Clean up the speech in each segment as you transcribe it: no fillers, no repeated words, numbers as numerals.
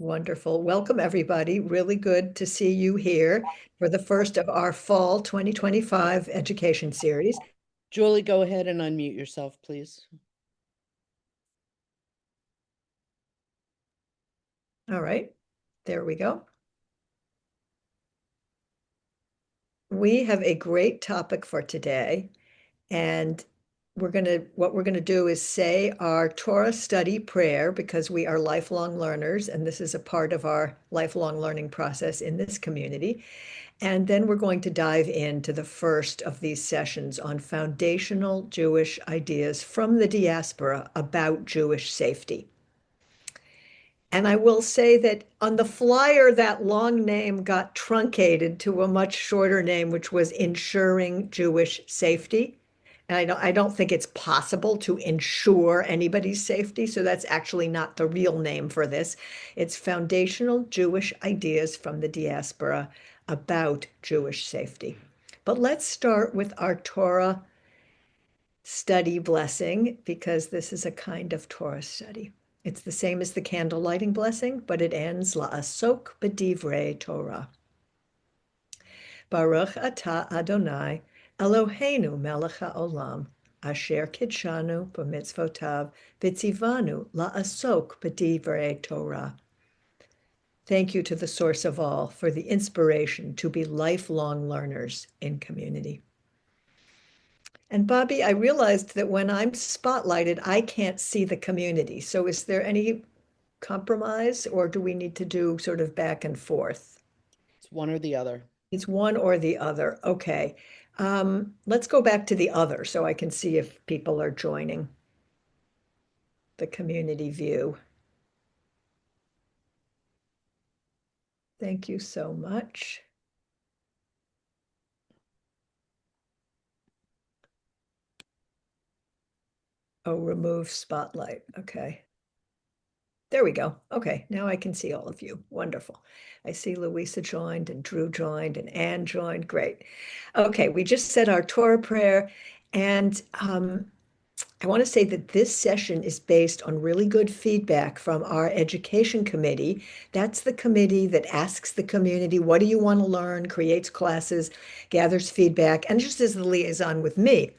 Wonderful. Welcome, everybody. Really good to see you here for the first of our fall 2025 education series. Julie, go ahead and unmute yourself, please. All right, there we go. We have a great topic for today, and what we're gonna do is say our Torah study prayer because we are lifelong learners, and this is a part of our lifelong learning process in this community. And then we're going to dive into the first of these sessions on foundational Jewish ideas from the diaspora about Jewish safety. And I will say that on the flyer, that long name got truncated to a much shorter name, which was Ensuring Jewish Safety. And I don't think it's possible to ensure anybody's safety. So that's actually not the real name for this. It's Foundational Jewish Ideas from the Diaspora about Jewish Safety. But let's start with our Torah study blessing, because this is a kind of Torah study. It's the same as the candle lighting blessing, but it ends la'asok b'divrei Torah. Baruch atah Adonai, Eloheinu melech haolam, asher kidshanu b'mitzvotav, v'tzivanu la'asok b'divrei Torah. Thank you to the source of all for the inspiration to be lifelong learners in community. And Bobby, I realized that when I'm spotlighted, I can't see the community. So is there any compromise, or do we need to do sort of back and forth? It's one or the other. It's one or the other. Okay. Let's go back to the other so I can see if people are joining the community view. Thank you so much. Oh, remove spotlight. Okay. There we go. Okay, now I can see all of you. Wonderful. I see Louisa joined and Drew joined and Anne joined. Great. Okay, we just said our Torah prayer, and I want to say that this session is based on really good feedback from our education committee. That's the committee that asks the community, what do you want to learn, creates classes, gathers feedback, and just as the liaison with me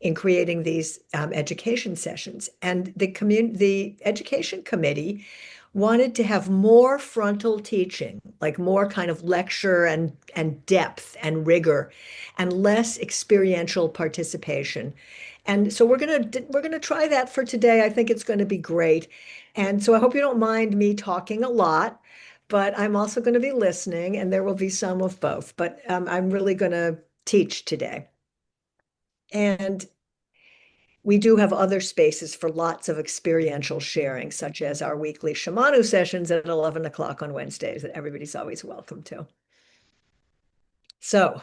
in creating these education sessions. And the education committee wanted to have more frontal teaching, like more kind of lecture and depth and rigor, and less experiential participation. And so we're gonna try that for today. I think it's going to be great. And so I hope you don't mind me talking a lot, but I'm also going to be listening, and there will be some of both. But I'm really going to teach today. And we do have other spaces for lots of experiential sharing, such as our weekly Shamanu sessions at 11 o'clock on Wednesdays that everybody's always welcome to. So,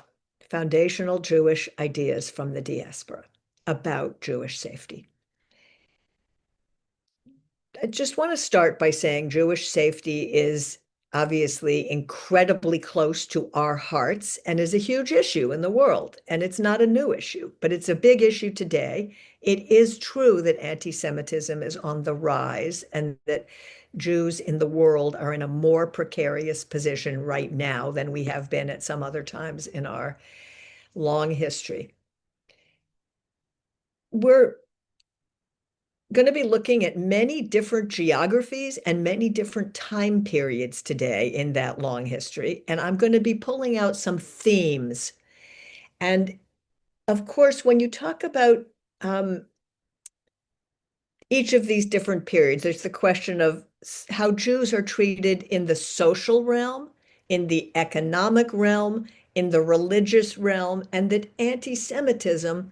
foundational Jewish ideas from the diaspora about Jewish safety. I just want to start by saying Jewish safety is obviously incredibly close to our hearts and is a huge issue in the world. And it's not a new issue, but it's a big issue today. It is true that anti-Semitism is on the rise and that Jews in the world are in a more precarious position right now than we have been at some other times in our long history. We're going to be looking at many different geographies and many different time periods today in that long history. And I'm going to be pulling out some themes. And of course, when you talk about each of these different periods, there's the question of how Jews are treated in the social realm, in the economic realm, in the religious realm, and that anti-Semitism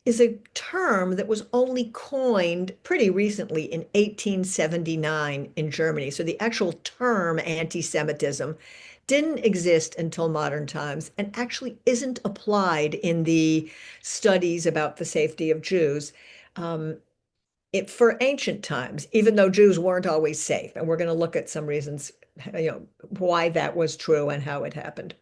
is a term that was only coined pretty recently in 1879 in Germany. So the actual term anti-Semitism didn't exist until modern times and actually isn't applied in the studies about the safety of Jews for ancient times, even though Jews weren't always safe. And we're going to look at some reasons, why that was true and how it happened.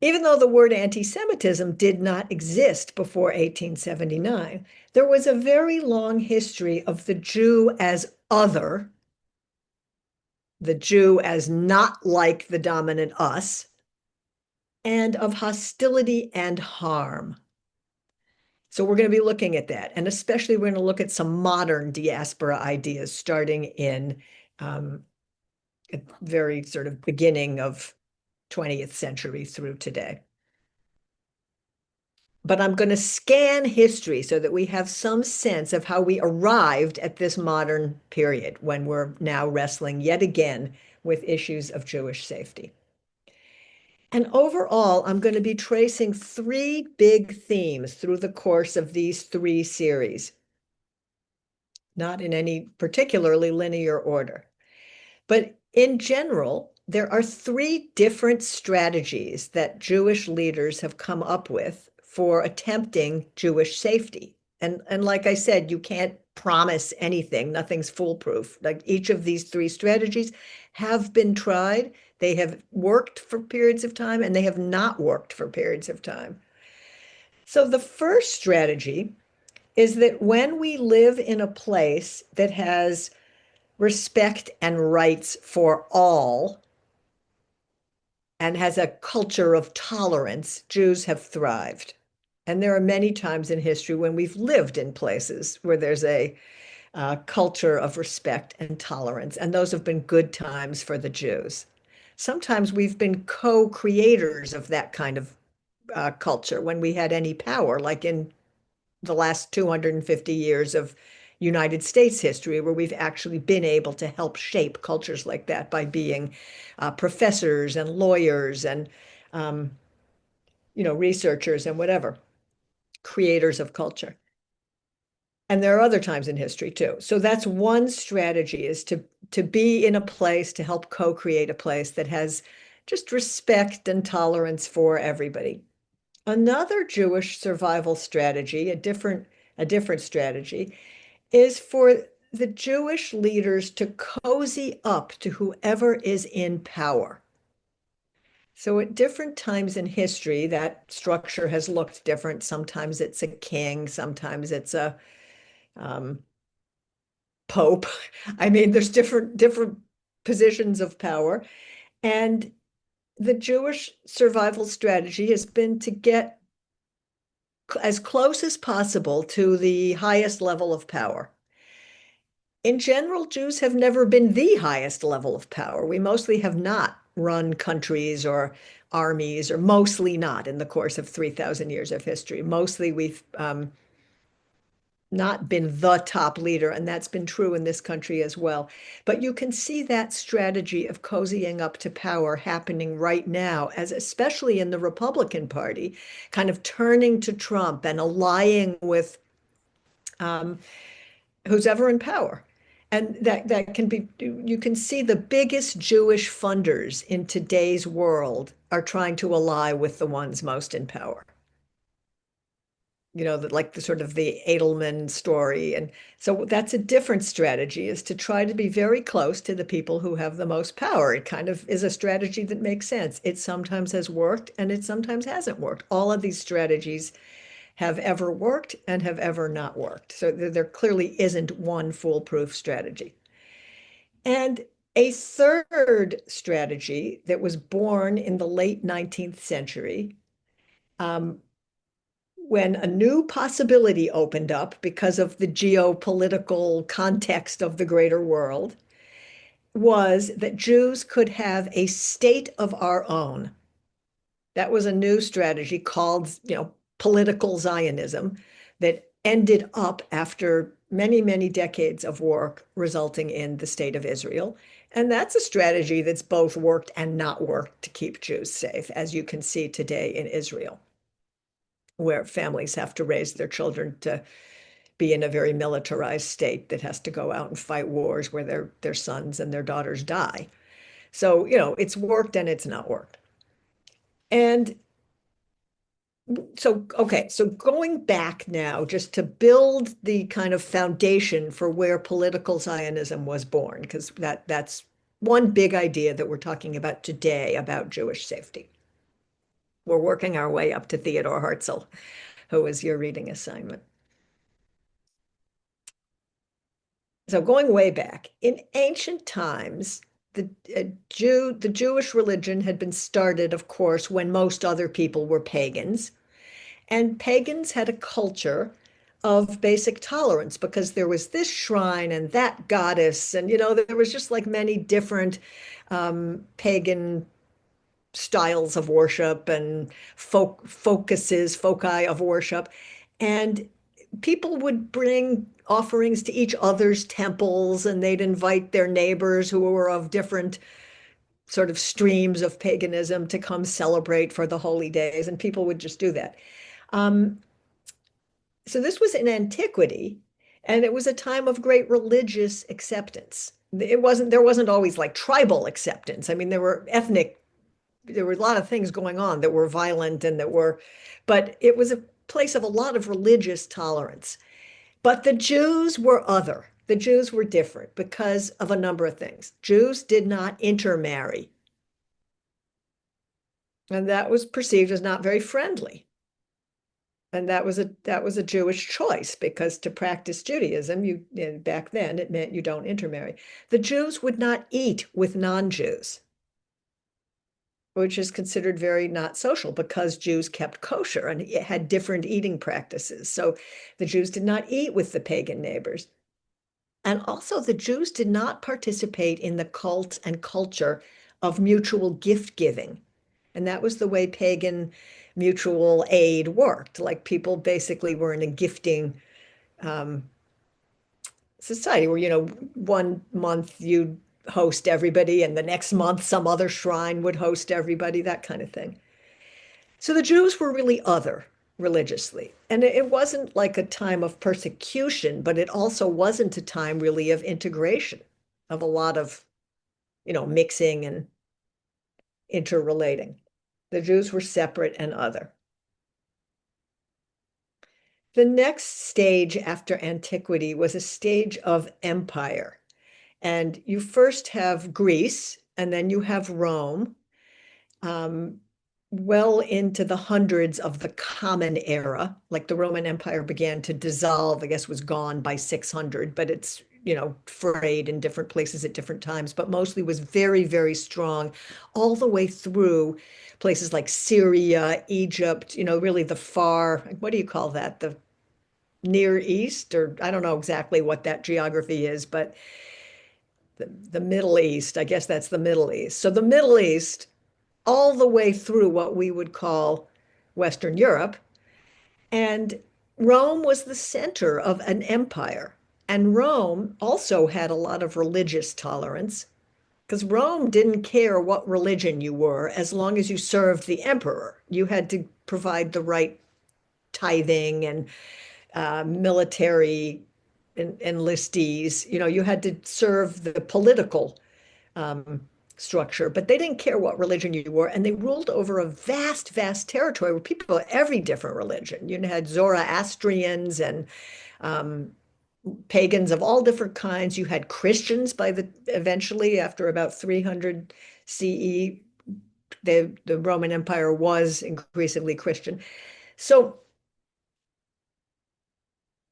Even though the word anti-Semitism did not exist before 1879, there was a very long history of the Jew as other the Jew as not like the dominant us, and of hostility and harm. So we're going to be looking at that. And especially we're going to look at some modern diaspora ideas starting in at very sort of beginning of 20th century through today. But I'm going to scan history so that we have some sense of how we arrived at this modern period when we're now wrestling yet again with issues of Jewish safety. And overall, I'm going to be tracing three big themes through the course of these three series, not in any particularly linear order. But in general, there are three different strategies that Jewish leaders have come up with for attempting Jewish safety. And like I said, you can't promise anything, nothing's foolproof. Like each of these three strategies have been tried, they have worked for periods of time, and they have not worked for periods of time. So the first strategy is that when we live in a place that has respect and rights for all and has a culture of tolerance, Jews have thrived. And there are many times in history when we've lived in places where there's a culture of respect and tolerance, and those have been good times for the Jews. Sometimes we've been co-creators of that kind of culture when we had any power, like in the last 250 years of United States history, where we've actually been able to help shape cultures like that by being professors and lawyers and um, researchers and whatever, creators of culture. And there are other times in history too. So that's one strategy, is to be in a place, to help co-create a place that has just respect and tolerance for everybody. Another Jewish survival strategy, a different strategy, is for the Jewish leaders to cozy up to whoever is in power. So at different times in history, that structure has looked different. Sometimes it's a king, sometimes it's a um, pope. I mean, there's different positions of power. And the Jewish survival strategy has been to get as close as possible to the highest level of power. In general, Jews have never been the highest level of power. We mostly have not run countries or armies, or mostly not in the course of 3,000 years of history. Mostly we've not been the top leader, and that's been true in this country as well. But you can see that strategy of cozying up to power happening right now, as especially in the Republican Party, kind of turning to Trump and allying with who's ever in power. And that can be, you can see the biggest Jewish funders in today's world are trying to ally with the ones most in power. Like the sort of the Edelman story. And so that's a different strategy, is to try to be very close to the people who have the most power. It kind of is a strategy that makes sense. It sometimes has worked and it sometimes hasn't worked. All of these strategies have ever worked and have ever not worked. So there clearly isn't one foolproof strategy. And a third strategy that was born in the late 19th century, when a new possibility opened up because of the geopolitical context of the greater world, was that Jews could have a state of our own. That was a new strategy called, political Zionism, that ended up after many, many decades of work resulting in the state of Israel. And that's a strategy that's both worked and not worked to keep Jews safe, as you can see today in Israel, where families have to raise their children to be in a very militarized state that has to go out and fight wars where their sons and their daughters die. So, it's worked and it's not worked. And so going back now, just to build the kind of foundation for where political Zionism was born, because that's one big idea that we're talking about today about Jewish safety. We're working our way up to Theodore Herzl, who was your reading assignment. So going way back, in ancient times, the Jewish religion had been started, of course, when most other people were pagans. And pagans had a culture of basic tolerance because there was this shrine and that goddess. And, there was just like many different pagan styles of worship and foci of worship. And people would bring offerings to each other's temples and they'd invite their neighbors who were of different sort of streams of paganism to come celebrate for the holy days. And people would just do that. Um, so this was in antiquity, and it was a time of great religious acceptance. There wasn't always like tribal acceptance. I mean, there were a lot of things going on that were violent and but it was a place of a lot of religious tolerance. But the Jews were other. The Jews were different because of a number of things. Jews did not intermarry, and that was perceived as not very friendly. And that was a Jewish choice because to practice Judaism, back then it meant you don't intermarry. The Jews would not eat with non-Jews, which is considered very not social because Jews kept kosher and had different eating practices. So the Jews did not eat with the pagan neighbors. And also the Jews did not participate in the cult and culture of mutual gift giving. And that was the way pagan mutual aid worked. Like people basically were in a gifting society where, 1 month you'd host everybody and the next month some other shrine would host everybody, that kind of thing. So the Jews were really other religiously. And it wasn't like a time of persecution, but it also wasn't a time really of integration, of a lot of, mixing and interrelating. The Jews were separate and other. The next stage after antiquity was a stage of empire. And you first have Greece, and then you have Rome, um, well into the hundreds of the Common Era. Like the Roman Empire began to dissolve, I guess was gone by 600, but it's, frayed in different places at different times, but mostly was very, very strong all the way through places like Syria, Egypt, really the far, what do you call that? The Near East, or I don't know exactly what that geography is, but the Middle East, I guess that's the Middle East. So the Middle East, all the way through what we would call Western Europe. And Rome was the center of an empire. And Rome also had a lot of religious tolerance because Rome didn't care what religion you were as long as you served the emperor. You had to provide the right tithing and military enlistees. You had to serve the political structure, but they didn't care what religion you were, and they ruled over a vast, vast territory where people of every different religion. You had Zoroastrians and pagans of all different kinds. You had Christians eventually after about 300 CE. The Roman Empire was increasingly Christian. So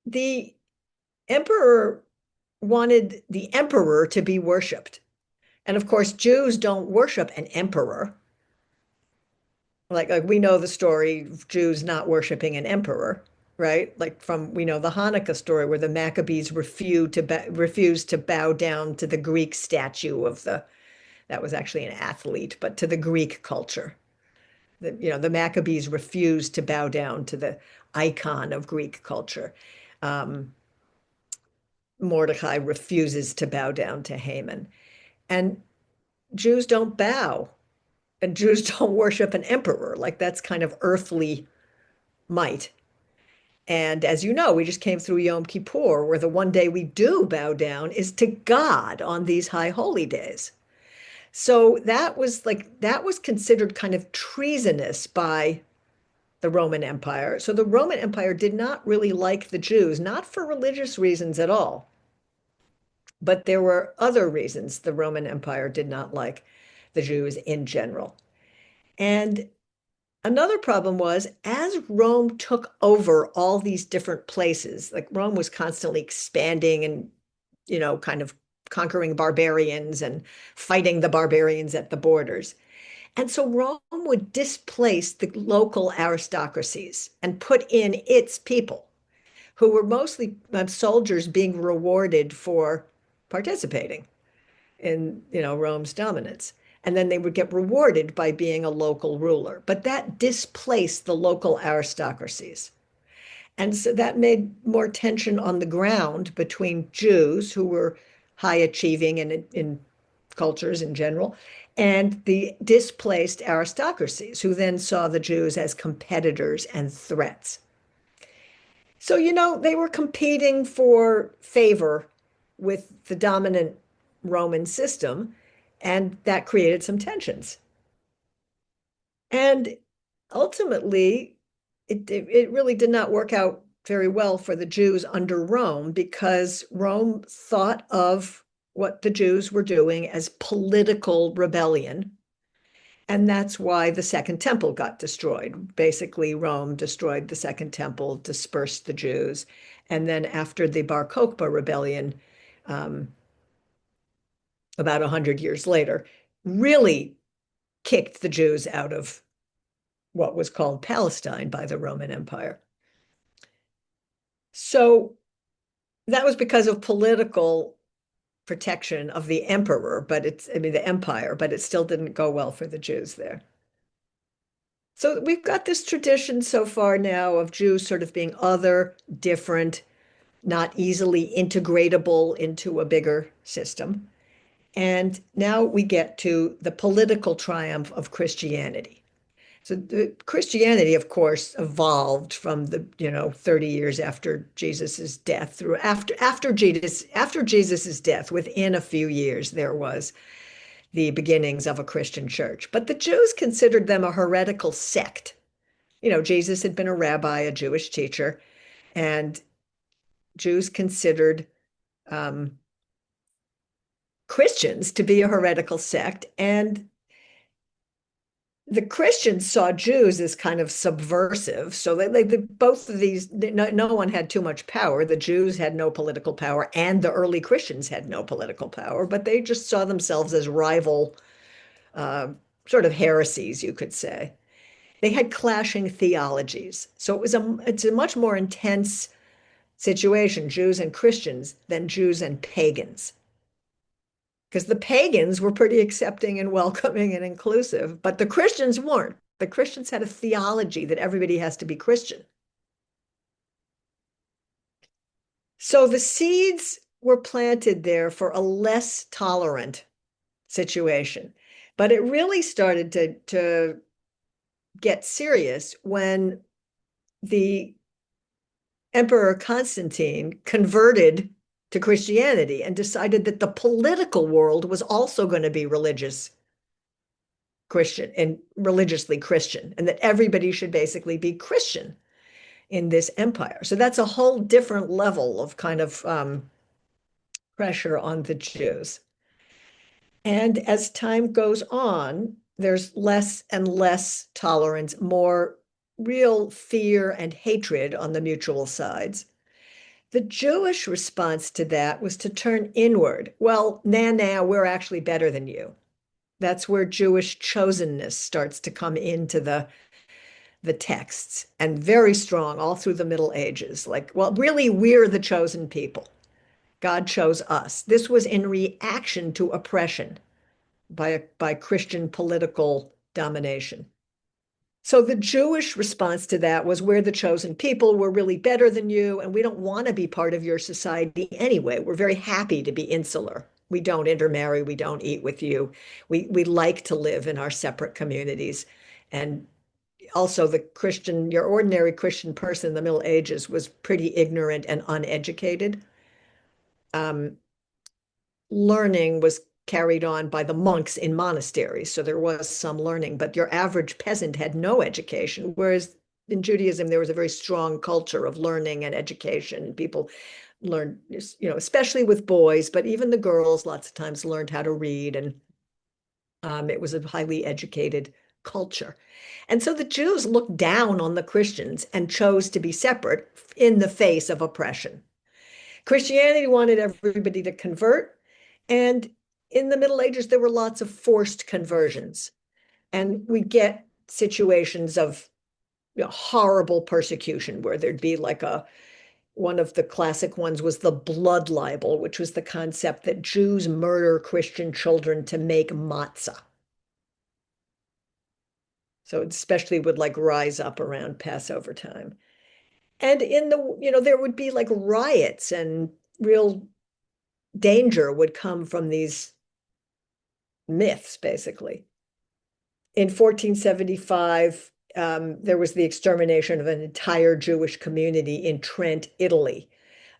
the emperor wanted the emperor to be worshipped. And of course, Jews don't worship an emperor. Like we know the story of Jews not worshiping an emperor, right? We know the Hanukkah story where the Maccabees refused to bow down to the Greek statue that was actually an athlete, but to the Greek culture. The Maccabees refused to bow down to the icon of Greek culture. Mordecai refuses to bow down to Haman. And Jews don't bow, and Jews don't worship an emperor. Like that's kind of earthly might. And as you know, we just came through Yom Kippur, where the one day we do bow down is to God on these high holy days. So that was considered kind of treasonous by the Roman Empire. So the Roman Empire did not really like the Jews, not for religious reasons at all. But there were other reasons the Roman Empire did not like the Jews in general. And another problem was as Rome took over all these different places, like Rome was constantly expanding and, kind of conquering barbarians and fighting the barbarians at the borders. And so Rome would displace the local aristocracies and put in its people, who were mostly soldiers being rewarded for participating in, Rome's dominance. And then they would get rewarded by being a local ruler. But that displaced the local aristocracies. And so that made more tension on the ground between Jews, who were high achieving in cultures in general, and the displaced aristocracies, who then saw the Jews as competitors and threats. So, they were competing for favor with the dominant Roman system, and that created some tensions. And ultimately, it really did not work out very well for the Jews under Rome, because Rome thought of what the Jews were doing as political rebellion. And that's why the Second Temple got destroyed. Basically, Rome destroyed the Second Temple, dispersed the Jews. And then after the Bar Kokhba rebellion, um, about 100 years later, really kicked the Jews out of what was called Palestine by the Roman Empire. So that was because of political protection of the emperor, the empire, but it still didn't go well for the Jews there. So we've got this tradition so far now of Jews sort of being other, different, not easily integratable into a bigger system. And now we get to the political triumph of Christianity. So Christianity, of course, evolved from the 30 years after Jesus's death through after Jesus's death. Within a few years, there was the beginnings of a Christian church. But the Jews considered them a heretical sect. Jesus had been a rabbi, a Jewish teacher, and Jews considered Christians to be a heretical sect, and the Christians saw Jews as kind of subversive. So both of these, no one had too much power. The Jews had no political power, and the early Christians had no political power, but they just saw themselves as rival sort of heresies, you could say. They had clashing theologies. So it's a much more intense situation, Jews and Christians, than Jews and pagans. Because the pagans were pretty accepting and welcoming and inclusive, but the Christians weren't. The Christians had a theology that everybody has to be Christian. So the seeds were planted there for a less tolerant situation. But it really started to get serious when the Emperor Constantine converted to Christianity and decided that the political world was also going to be religious Christian and religiously Christian, and that everybody should basically be Christian in this empire. So that's a whole different level of kind of pressure on the Jews. And as time goes on, there's less and less tolerance, more real fear and hatred on the mutual sides. The Jewish response to that was to turn inward. Well, now, we're actually better than you. That's where Jewish chosenness starts to come into the texts, and very strong all through the Middle Ages. Like, well, really, we're the chosen people. God chose us. This was in reaction to oppression by Christian political domination. So the Jewish response to that was, we're the chosen people, we're really better than you, and we don't want to be part of your society anyway. We're very happy to be insular. We don't intermarry, we don't eat with you. We like to live in our separate communities. And also your ordinary Christian person in the Middle Ages was pretty ignorant and uneducated. Learning was carried on by the monks in monasteries. So there was some learning, but your average peasant had no education. Whereas in Judaism, there was a very strong culture of learning and education. People learned, especially with boys, but even the girls lots of times learned how to read. And it was a highly educated culture. And so the Jews looked down on the Christians and chose to be separate in the face of oppression. Christianity wanted everybody to convert, And in the Middle Ages, there were lots of forced conversions. And we get situations of horrible persecution where there'd be like one of the classic ones was the blood libel, which was the concept that Jews murder Christian children to make matzah. So it especially would like rise up around Passover time. And there would be like riots and real danger would come from these myths, basically. In 1475, there was the extermination of an entire Jewish community in Trent, Italy,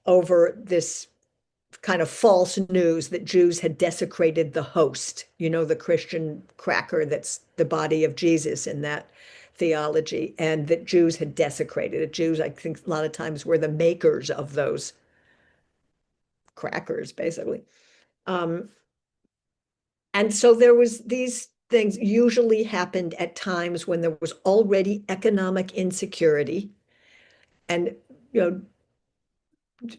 over this kind of false news that Jews had desecrated the host, the Christian cracker that's the body of Jesus in that theology, and that Jews had desecrated it. Jews, I think, a lot of times were the makers of those crackers, basically. And so there was these things usually happened at times when there was already economic insecurity and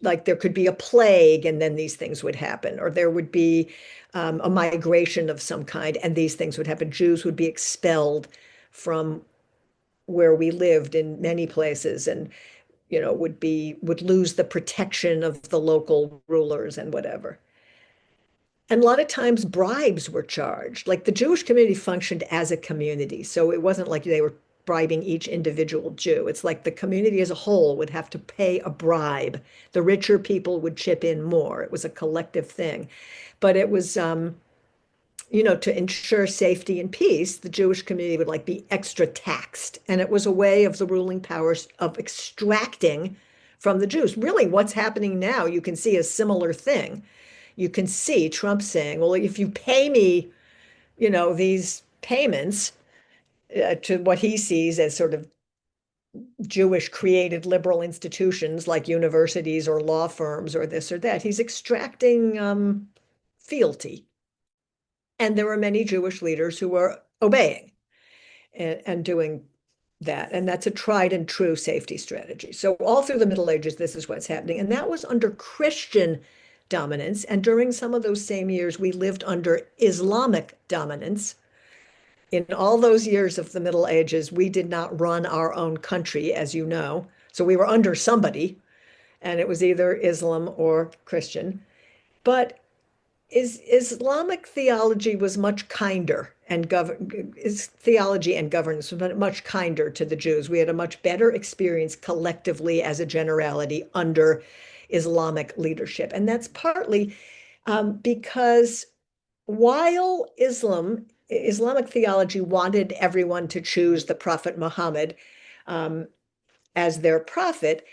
like there could be a plague and then these things would happen, or there would be a migration of some kind and these things would happen. Jews would be expelled from where we lived in many places and would lose the protection of the local rulers and whatever. And a lot of times bribes were charged. Like the Jewish community functioned as a community. So it wasn't like they were bribing each individual Jew. It's like the community as a whole would have to pay a bribe. The richer people would chip in more. It was a collective thing. But it was, to ensure safety and peace, the Jewish community would like be extra taxed. And it was a way of the ruling powers of extracting from the Jews. Really, what's happening now, you can see a similar thing. You can see Trump saying, well, if you pay me, these payments to what he sees as sort of Jewish created liberal institutions like universities or law firms or this or that, he's extracting fealty. And there were many Jewish leaders who were obeying and doing that. And that's a tried and true safety strategy. So all through the Middle Ages, this is what's happening. And that was under Christian dominance. And during some of those same years, we lived under Islamic dominance. In all those years of the Middle Ages, we did not run our own country, as you know. So we were under somebody, and it was either Islam or Christian. But Islamic theology was much kinder and theology and governance was much kinder to the Jews. We had a much better experience collectively as a generality under Islamic leadership. And that's partly because while Islamic theology wanted everyone to choose the Prophet Muhammad as their prophet,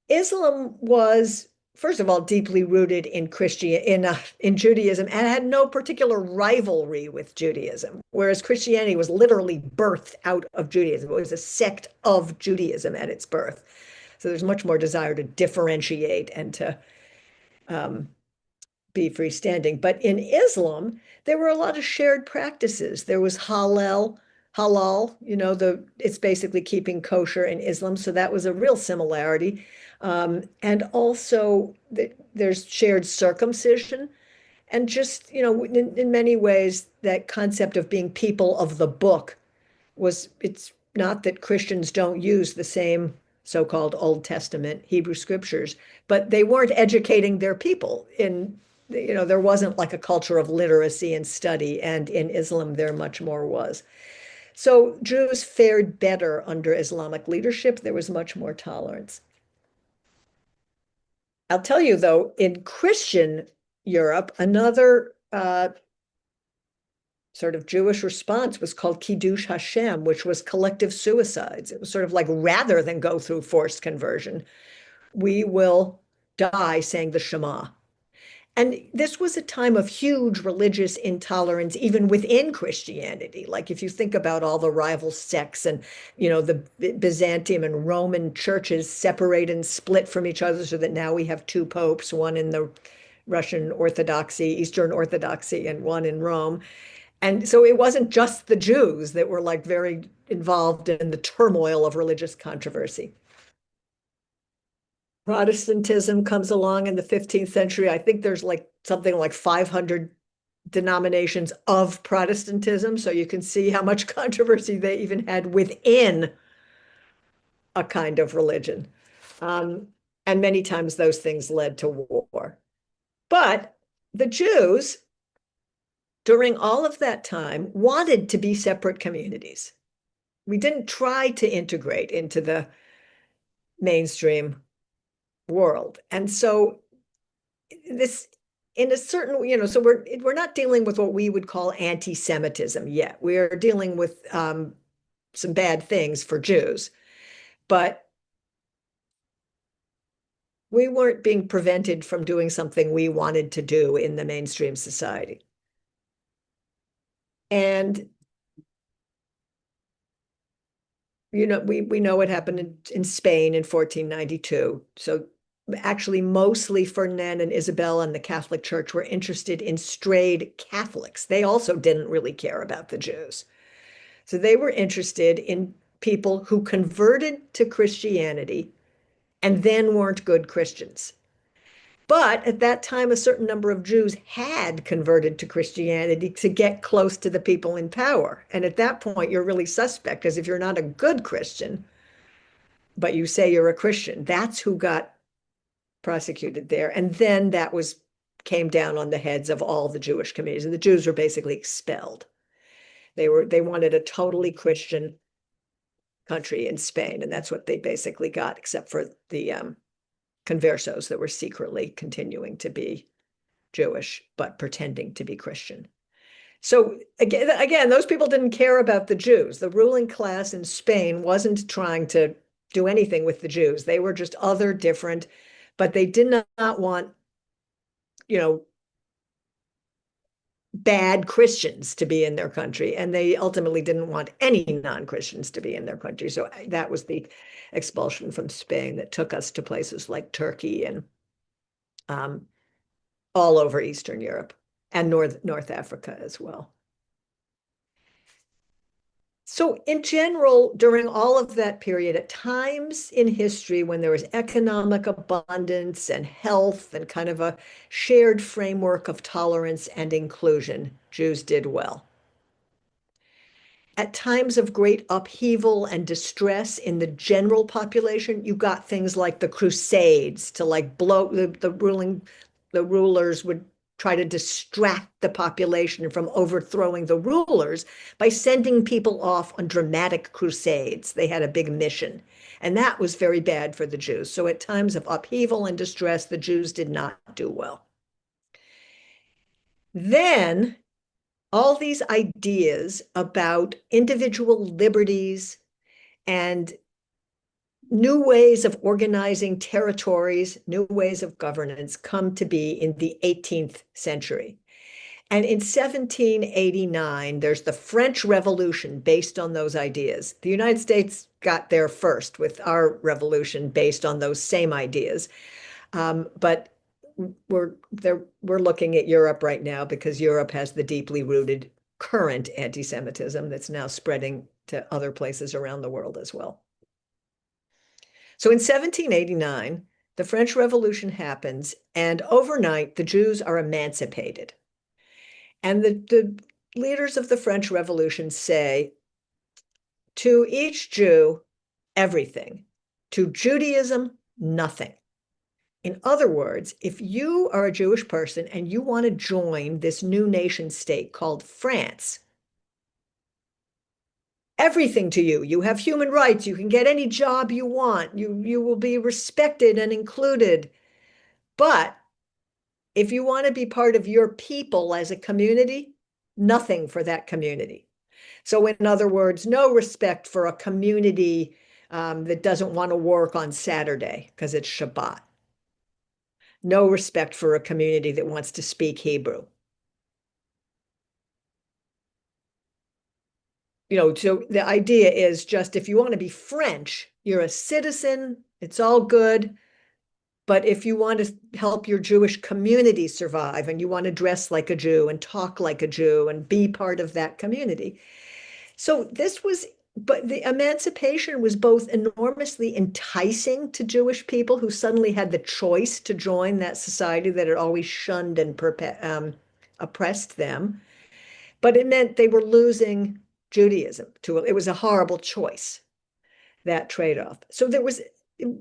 Islam was, first of all, deeply rooted in Judaism and had no particular rivalry with Judaism, whereas Christianity was literally birthed out of Judaism. It was a sect of Judaism at its birth. So there's much more desire to differentiate and to be freestanding. But in Islam, there were a lot of shared practices. There was halal, it's basically keeping kosher in Islam. So that was a real similarity. And also there's shared circumcision. And just, in many ways, that concept of being people of the book it's not that Christians don't use the same so-called Old Testament Hebrew scriptures, but they weren't educating their people there wasn't like a culture of literacy and study, and in Islam there much more was. So Jews fared better under Islamic leadership. There was much more tolerance. I'll tell you though, in Christian Europe, another sort of Jewish response was called Kiddush Hashem, which was collective suicides. It was sort of like, rather than go through forced conversion, we will die saying the Shema. And this was a time of huge religious intolerance, even within Christianity. Like if you think about all the rival sects and, the Byzantium and Roman churches separate and split from each other so that now we have two popes, one in the Russian Orthodoxy, Eastern Orthodoxy, and one in Rome. And so it wasn't just the Jews that were like very involved in the turmoil of religious controversy. Protestantism comes along in the 15th century. I think there's like something like 500 denominations of Protestantism. So you can see how much controversy they even had within a kind of religion. Um, and many times those things led to war. But the Jews, during all of that time, wanted to be separate communities. We didn't try to integrate into the mainstream world. And so this, in a certain, so we're not dealing with what we would call anti-Semitism yet. We're dealing with some bad things for Jews, but we weren't being prevented from doing something we wanted to do in the mainstream society. And we know what happened in Spain in 1492. So actually, mostly Ferdinand and Isabel and the Catholic Church were interested in strayed Catholics. They also didn't really care about the Jews. So they were interested in people who converted to Christianity and then weren't good Christians. But at that time, a certain number of Jews had converted to Christianity to get close to the people in power. And at that point, you're really suspect, because if you're not a good Christian, but you say you're a Christian, that's who got prosecuted there. And then came down on the heads of all the Jewish communities. And the Jews were basically expelled. They wanted a totally Christian country in Spain. And that's what they basically got, except for the conversos that were secretly continuing to be Jewish, but pretending to be Christian. So again, those people didn't care about the Jews. The ruling class in Spain wasn't trying to do anything with the Jews. They were just other, different, but they did not want, bad Christians to be in their country. And they ultimately didn't want any non-Christians to be in their country. So that was the expulsion from Spain that took us to places like Turkey and all over Eastern Europe and North Africa as well. So in general, during all of that period, at times in history when there was economic abundance and health and kind of a shared framework of tolerance and inclusion, Jews did well. At times of great upheaval and distress in the general population, you got things like the Crusades to like blow the rulers would try to distract the population from overthrowing the rulers by sending people off on dramatic crusades. They had a big mission, and that was very bad for the Jews. So at times of upheaval and distress, the Jews did not do well. Then all these ideas about individual liberties and new ways of organizing territories, new ways of governance come to be in the 18th century. And in 1789, there's the French Revolution based on those ideas. The United States got there first with our revolution based on those same ideas. But we're looking at Europe right now because Europe has the deeply rooted current anti-Semitism that's now spreading to other places around the world as well. So in 1789, the French Revolution happens, and overnight, the Jews are emancipated. And the leaders of the French Revolution say, to each Jew, everything. To Judaism, nothing. In other words, if you are a Jewish person and you want to join this new nation state called France, everything to you. You have human rights. You can get any job you want. You will be respected and included. But if you want to be part of your people as a community, nothing for that community. So in other words, no respect for a community that doesn't want to work on Saturday because it's Shabbat. No respect for a community that wants to speak Hebrew. So the idea is just if you want to be French, you're a citizen, it's all good. But if you want to help your Jewish community survive and you want to dress like a Jew and talk like a Jew and be part of that community. So this was but the emancipation was both enormously enticing to Jewish people who suddenly had the choice to join that society that had always shunned and oppressed them, but it meant they were losing Judaism to it. Was a horrible choice, that trade-off. So there was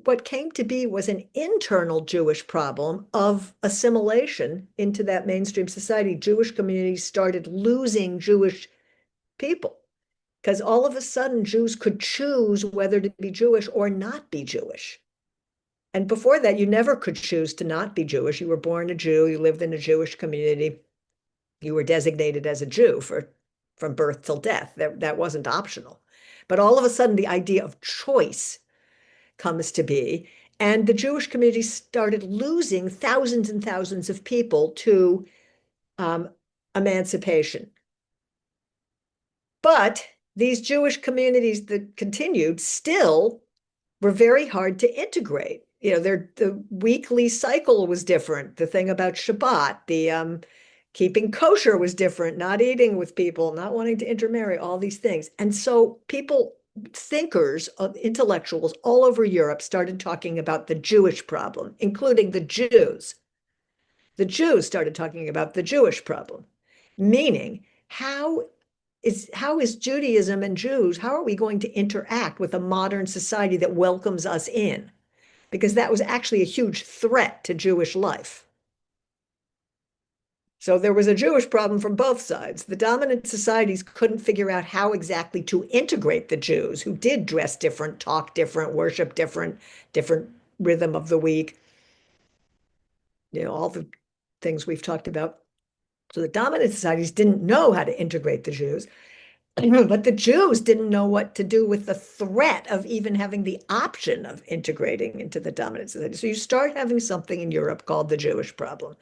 what came to be was an internal Jewish problem of assimilation into that mainstream society. Jewish communities started losing Jewish people because all of a sudden Jews could choose whether to be Jewish or not be Jewish. And before that, you never could choose to not be Jewish. You were born a Jew, you lived in a Jewish community, you were designated as a Jew from birth till death. That wasn't optional. But all of a sudden, the idea of choice comes to be, and the Jewish community started losing thousands and thousands of people to emancipation. But these Jewish communities that continued still were very hard to integrate. You know, the weekly cycle was different. The thing about Shabbat, the keeping kosher was different, not eating with people, not wanting to intermarry, all these things. And so people, thinkers, intellectuals all over Europe started talking about the Jewish problem, including the Jews. The Jews started talking about the Jewish problem, meaning how is Judaism and Jews, how are we going to interact with a modern society that welcomes us in? Because that was actually a huge threat to Jewish life. So there was a Jewish problem from both sides. The dominant societies couldn't figure out how exactly to integrate the Jews, who did dress different, talk different, worship different, different rhythm of the week, you know, all the things we've talked about. So the dominant societies didn't know how to integrate the Jews. But the Jews didn't know what to do with the threat of even having the option of integrating into the dominant society. So you start having something in Europe called the Jewish problem.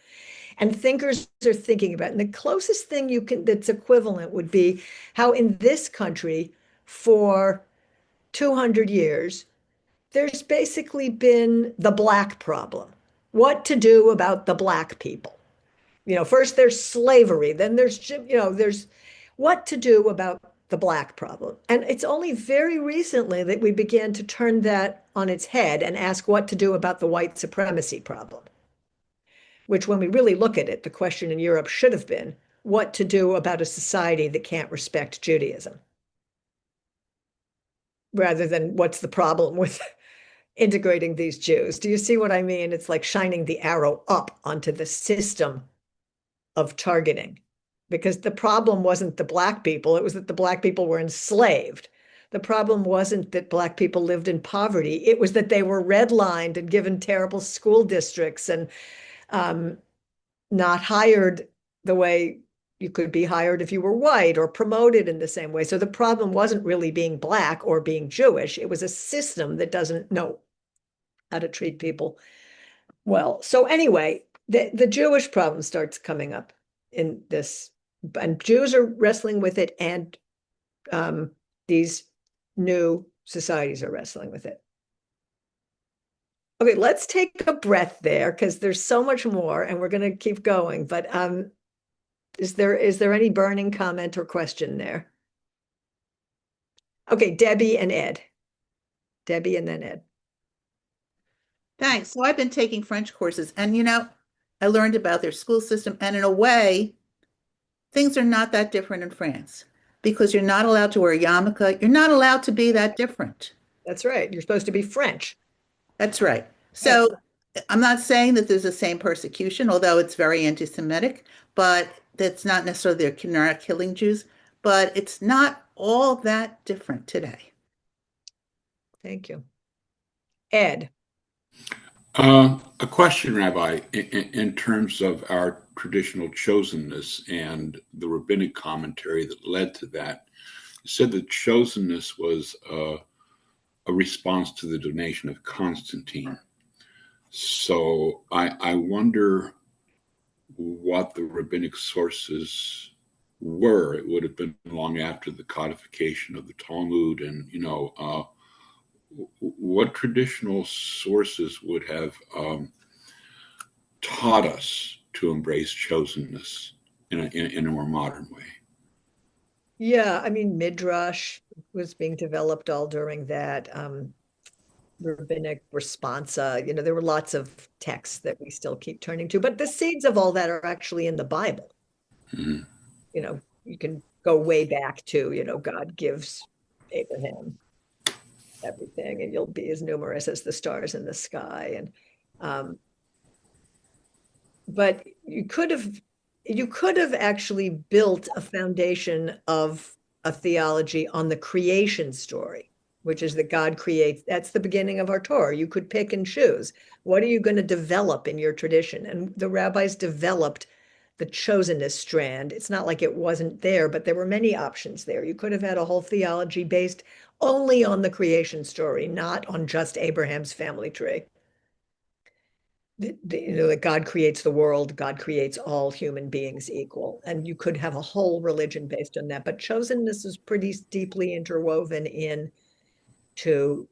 And thinkers are thinking about it. And the closest thing you can that's equivalent would be how in this country for 200 years, there's basically been the Black problem. What to do about the Black people? You know, first there's slavery, then there's what to do about the Black problem. And it's only very recently that we began to turn that on its head and ask what to do about the white supremacy problem, which when we really look at it, the question in Europe should have been what to do about a society that can't respect Judaism, rather than what's the problem with integrating these Jews. Do you see what I mean? It's like shining the arrow up onto the system of targeting, because the problem wasn't the Black people, it was that the Black people were enslaved. The problem wasn't that Black people lived in poverty, it was that they were redlined and given terrible school districts and not hired the way you could be hired if you were white, or promoted in the same way. So the problem wasn't really being Black or being Jewish, it was a system that doesn't know how to treat people well. So anyway, the Jewish problem starts coming up in this, and Jews are wrestling with it, and these new societies are wrestling with it. Okay, let's take a breath there because there's so much more, and we're going to keep going. But is there any burning comment or question there? Okay, Debbie and Ed. Debbie and then Ed. Thanks. So I've been taking French courses, and I learned about their school system, and in a way, things are not that different in France because you're not allowed to wear a yarmulke. You're not allowed to be that different. That's right. You're supposed to be French. That's right. So I'm not saying that there's the same persecution, although it's very anti-Semitic, but that's not necessarily they're not killing Jews, but it's not all that different today. Thank you. Ed. A question, Rabbi, in terms of our traditional chosenness and the rabbinic commentary that led to that. You said that chosenness was a response to the donation of Constantine. So I wonder what the rabbinic sources were. It would have been long after the codification of the Talmud, and what traditional sources would have taught us to embrace chosenness in a more modern way? Yeah, I mean, Midrash was being developed all during that. Rabbinic responsa, there were lots of texts that we still keep turning to, but the seeds of all that are actually in the Bible. Mhm. You can go way back to, God gives Abraham everything, and you'll be as numerous as the stars in the sky. And but you could have actually built a foundation of a theology on the creation story, which is that God creates. That's the beginning of our Torah. You could pick and choose. What are you going to develop in your tradition? And the rabbis developed the chosenness strand. It's not like it wasn't there, but there were many options there. You could have had a whole theology based only on the creation story, not on just Abraham's family tree. That God creates the world, God creates all human beings equal. And you could have a whole religion based on that. But chosenness is pretty deeply interwoven into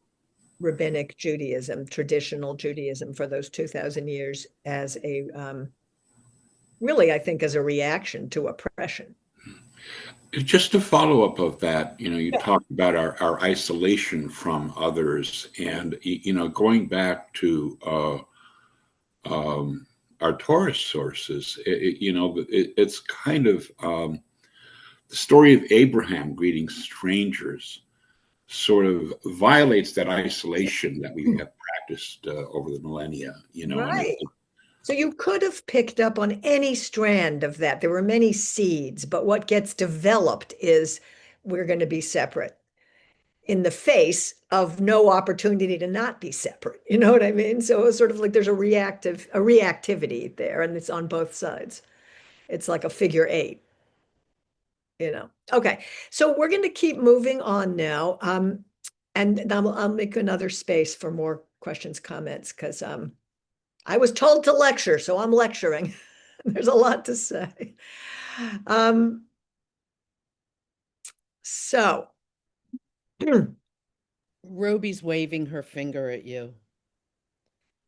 rabbinic Judaism, traditional Judaism for those 2,000 years as really, I think, as a reaction to oppression. Just to follow up of that, you Yeah. talked about our isolation from others, and going back to our Torah sources, it's kind of the story of Abraham greeting strangers sort of violates that isolation that we have practiced over the millennia, and Right. So you could have picked up on any strand of that. There were many seeds, but what gets developed is we're going to be separate in the face of no opportunity to not be separate. You know what I mean? So it's sort of like there's a reactivity there, and it's on both sides. It's like a figure eight. Okay, so we're going to keep moving on now. And I'll make another space for more questions, comments, because I was told to lecture, so I'm lecturing. There's a lot to say. Um, so, Roby's waving her finger at you.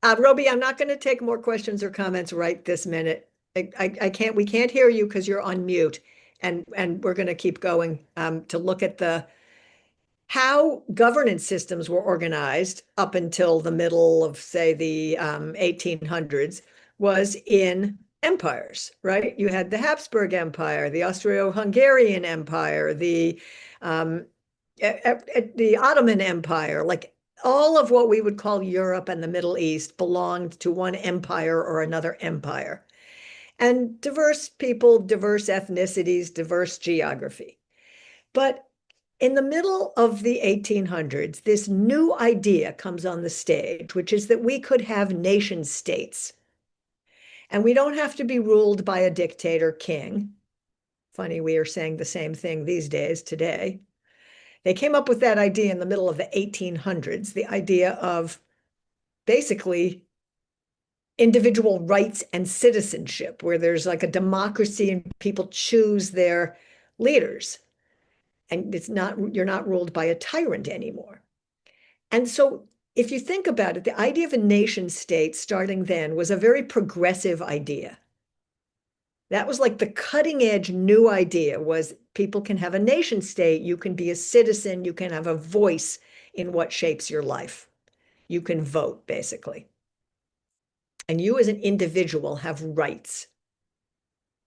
Roby, I'm not going to take more questions or comments right this minute. I can't. We can't hear you because you're on mute, and we're going to keep going to look at the how governance systems were organized up until the middle of, say, the 1800s was in empires, right? You had the Habsburg Empire, the Austro-Hungarian Empire, um, the Ottoman Empire, like all of what we would call Europe and the Middle East belonged to one empire or another empire. And diverse people, diverse ethnicities, diverse geography. But in the middle of the 1800s, this new idea comes on the stage, which is that we could have nation states. And we don't have to be ruled by a dictator king. Funny, we are saying the same thing these days today. They came up with that idea in the middle of the 1800s, the idea of basically individual rights and citizenship, where there's like a democracy and people choose their leaders. And you're not ruled by a tyrant anymore. And so if you think about it, the idea of a nation state starting then was a very progressive idea. That was like the cutting edge new idea was people can have a nation state, you can be a citizen, you can have a voice in what shapes your life. You can vote, basically. And you as an individual have rights.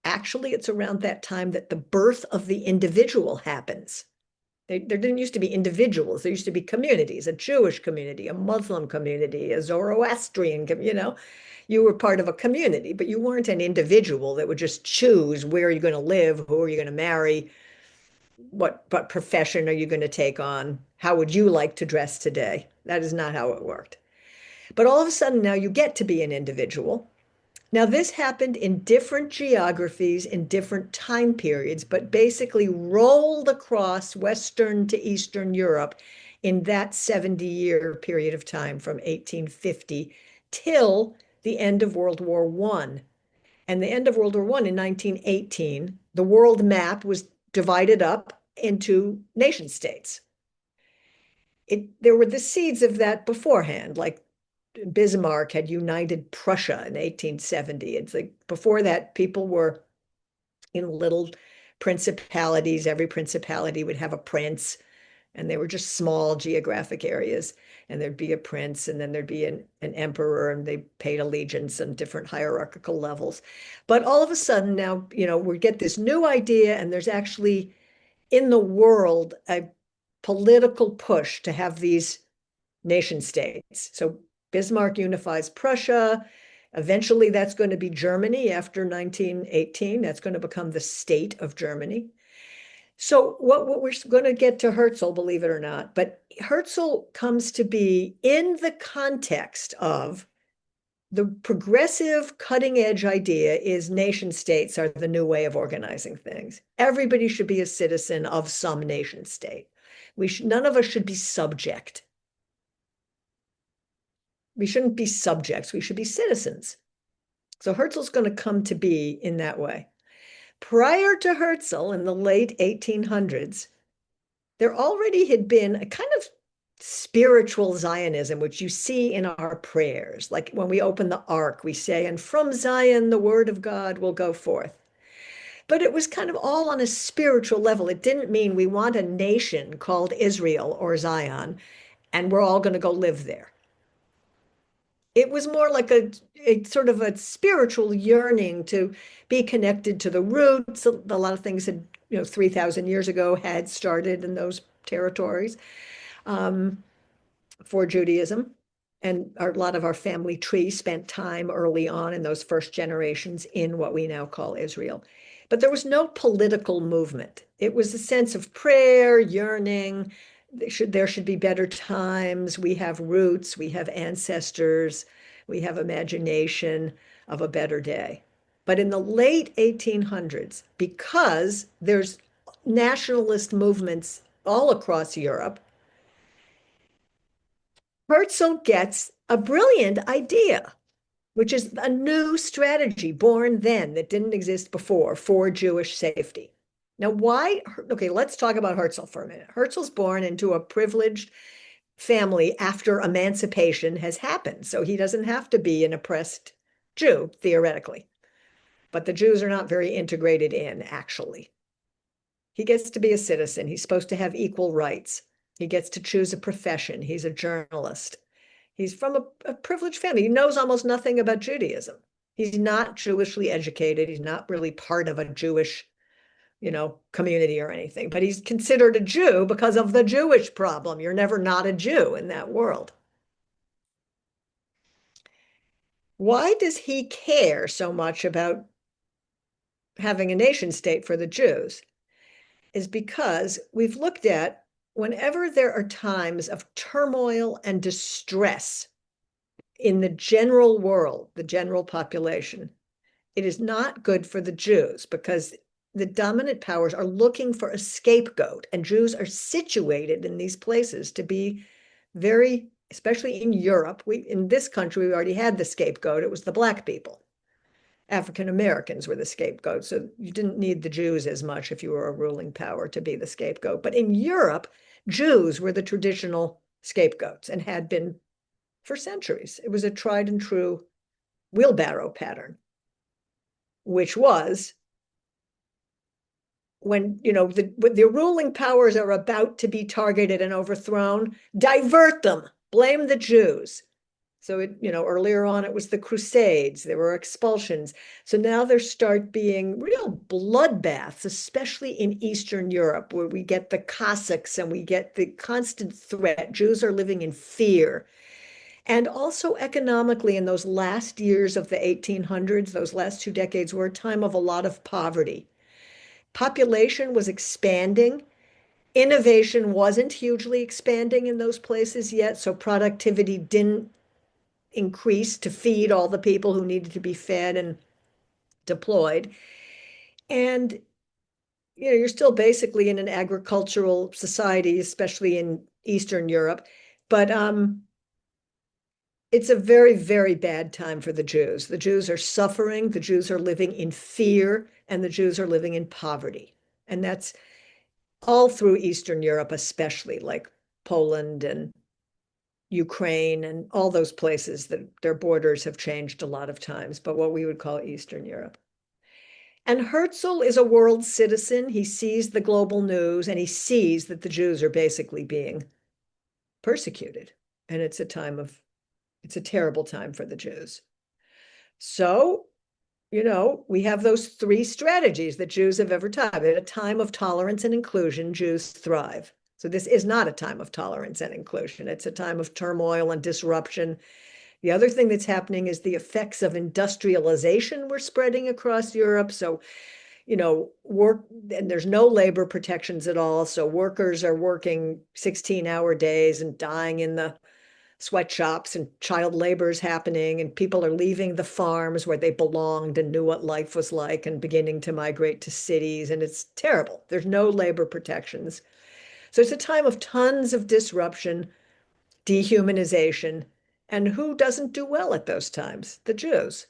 Actually, it's around that time that the birth of the individual happens. There didn't used to be individuals. There used to be communities, a Jewish community, a Muslim community, a Zoroastrian, you were part of a community, but you weren't an individual that would just choose where you're going to live, who are you going to marry, what profession are you going to take on, how would you like to dress today? That is not how it worked. But all of a sudden now you get to be an individual. Now, this happened in different geographies in different time periods, but basically rolled across Western to Eastern Europe in that 70-year period of time from 1850 till the end of World War I. And the end of World War I in 1918, the world map was divided up into nation states. There were the seeds of that beforehand, like Bismarck had united Prussia in 1870. It's like before that, people were in little principalities. Every principality would have a prince, and they were just small geographic areas. And there'd be a prince, and then there'd be an emperor, and they paid allegiance on different hierarchical levels. But all of a sudden now, we get this new idea, and there's actually in the world a political push to have these nation states. So Bismarck unifies Prussia. Eventually, that's going to be Germany after 1918. That's going to become the state of Germany. So what we're going to get to Herzl, believe it or not, but Herzl comes to be in the context of the progressive cutting edge idea is nation states are the new way of organizing things. Everybody should be a citizen of some nation state. None of us should be subject. We shouldn't be subjects. We should be citizens. So Herzl's going to come to be in that way. Prior to Herzl in the late 1800s, there already had been a kind of spiritual Zionism, which you see in our prayers. Like when we open the Ark, we say, and from Zion, the word of God will go forth. But it was kind of all on a spiritual level. It didn't mean we want a nation called Israel or Zion, and we're all going to go live there. It was more like a sort of a spiritual yearning to be connected to the roots. A lot of things had, 3,000 years ago had started in those territories for Judaism. And a lot of our family tree spent time early on in those first generations in what we now call Israel. But there was no political movement. It was a sense of prayer, yearning. There should be better times. We have roots, we have ancestors, we have imagination of a better day. But in the late 1800s, because there's nationalist movements all across Europe, Herzl gets a brilliant idea, which is a new strategy born then that didn't exist before for Jewish safety. Now, why? Okay, let's talk about Herzl for a minute. Herzl's born into a privileged family after emancipation has happened. So he doesn't have to be an oppressed Jew, theoretically. But the Jews are not very integrated in, actually. He gets to be a citizen. He's supposed to have equal rights. He gets to choose a profession. He's a journalist. He's from a privileged family. He knows almost nothing about Judaism. He's not Jewishly educated. He's not really part of a Jewish community or anything, but he's considered a Jew because of the Jewish problem. You're never not a Jew in that world. Why does he care so much about having a nation state for the Jews? Is because we've looked at whenever there are times of turmoil and distress in the general world, the general population, it is not good for the Jews because the dominant powers are looking for a scapegoat, and Jews are situated in these places to be very, especially in Europe. In this country, we already had the scapegoat. It was the Black people. African Americans were the scapegoat. So you didn't need the Jews as much if you were a ruling power to be the scapegoat. But in Europe, Jews were the traditional scapegoats and had been for centuries. It was a tried and true wheelbarrow pattern, which was when the ruling powers are about to be targeted and overthrown, divert them, blame the Jews. So earlier on it was the Crusades, there were expulsions. So now there start being real bloodbaths, especially in Eastern Europe, where we get the Cossacks and we get the constant threat. Jews are living in fear. And also economically, in those last years of the 1800s, those last 2 decades were a time of a lot of poverty. Population was expanding. Innovation wasn't hugely expanding in those places yet, so productivity didn't increase to feed all the people who needed to be fed and deployed. And you're still basically in an agricultural society, especially in Eastern Europe. But it's a very, very bad time for the Jews. The Jews are suffering, the Jews are living in fear, and the Jews are living in poverty. And that's all through Eastern Europe, especially like Poland and Ukraine and all those places that their borders have changed a lot of times, but what we would call Eastern Europe. And Herzl is a world citizen. He sees the global news and he sees that the Jews are basically being persecuted. And it's a terrible time for the Jews. So, we have those three strategies that Jews have ever tried. At a time of tolerance and inclusion, Jews thrive. So this is not a time of tolerance and inclusion. It's a time of turmoil and disruption. The other thing that's happening is the effects of industrialization were spreading across Europe. So, work, and there's no labor protections at all. So workers are working 16-hour days and dying in the sweatshops, and child labor is happening, and people are leaving the farms where they belonged and knew what life was like and beginning to migrate to cities. And it's terrible. There's no labor protections. So it's a time of tons of disruption, dehumanization. And who doesn't do well at those times? The Jews,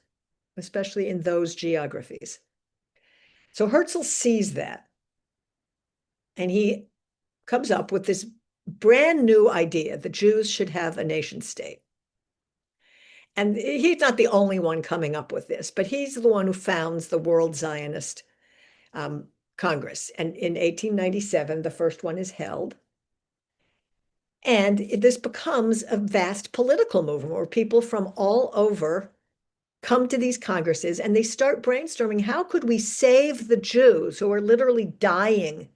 especially in those geographies. So Herzl sees that. And he comes up with this brand new idea: the Jews should have a nation state. And he's not the only one coming up with this, but he's the one who founds the World Zionist Congress. And in 1897, the first one is held. And this becomes a vast political movement where people from all over come to these congresses and they start brainstorming, how could we save the Jews who are literally dying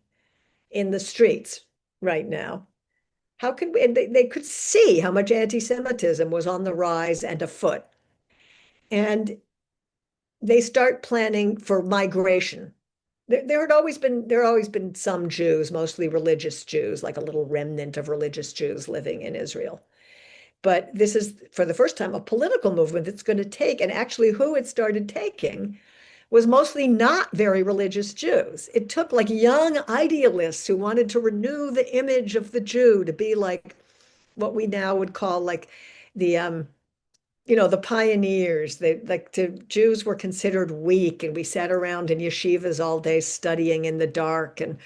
in the streets right now? How could we? And they could see how much anti-Semitism was on the rise and afoot. And they start planning for migration. There had always been some Jews, mostly religious Jews, like a little remnant of religious Jews living in Israel. But this is, for the first time, a political movement that's going to take, and actually who it started taking was mostly not very religious Jews. It took like young idealists who wanted to renew the image of the Jew to be like what we now would call like the the pioneers. Jews were considered weak, and we sat around in yeshivas all day studying in the dark, and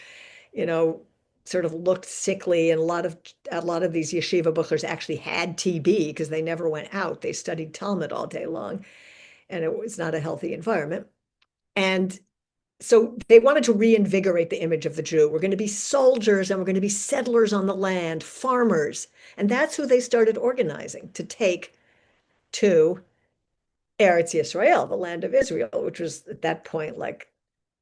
sort of looked sickly. And a lot of these yeshiva buchers actually had TB because they never went out. They studied Talmud all day long, and it was not a healthy environment. And so they wanted to reinvigorate the image of the Jew. We're going to be soldiers, and we're going to be settlers on the land, farmers. And that's who they started organizing to take to Eretz Yisrael, the land of Israel, which was at that point, like,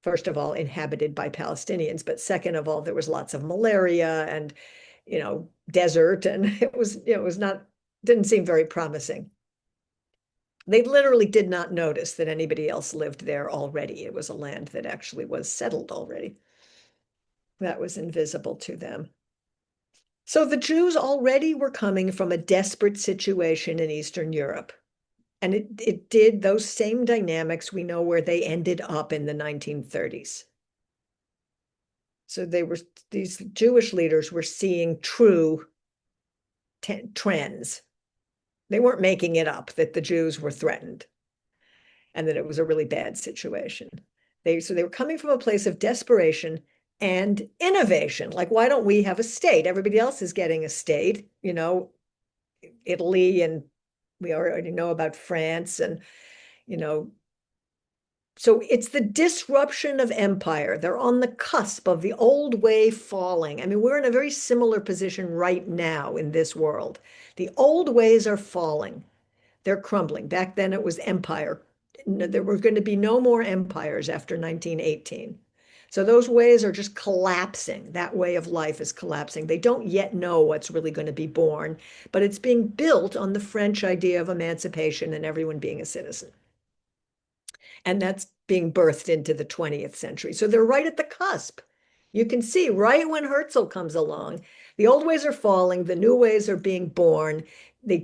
first of all, inhabited by Palestinians, but second of all, there was lots of malaria and, desert, and didn't seem very promising. They literally did not notice that anybody else lived there already. It was a land that actually was settled already. That was invisible to them. So the Jews already were coming from a desperate situation in Eastern Europe. And it did those same dynamics we know where they ended up in the 1930s. So these Jewish leaders were seeing true trends. They weren't making it up that the Jews were threatened and that it was a really bad situation. So they were coming from a place of desperation and innovation. Like, why don't we have a state? Everybody else is getting a state, Italy, and we already know about France, and, so it's the disruption of empire. They're on the cusp of the old way falling. I mean, we're in a very similar position right now in this world. The old ways are falling. They're crumbling. Back then it was empire. There were going to be no more empires after 1918. So those ways are just collapsing. That way of life is collapsing. They don't yet know what's really going to be born, but it's being built on the French idea of emancipation and everyone being a citizen. And that's being birthed into the 20th century. So they're right at the cusp. You can see right when Herzl comes along, the old ways are falling, the new ways are being born. They're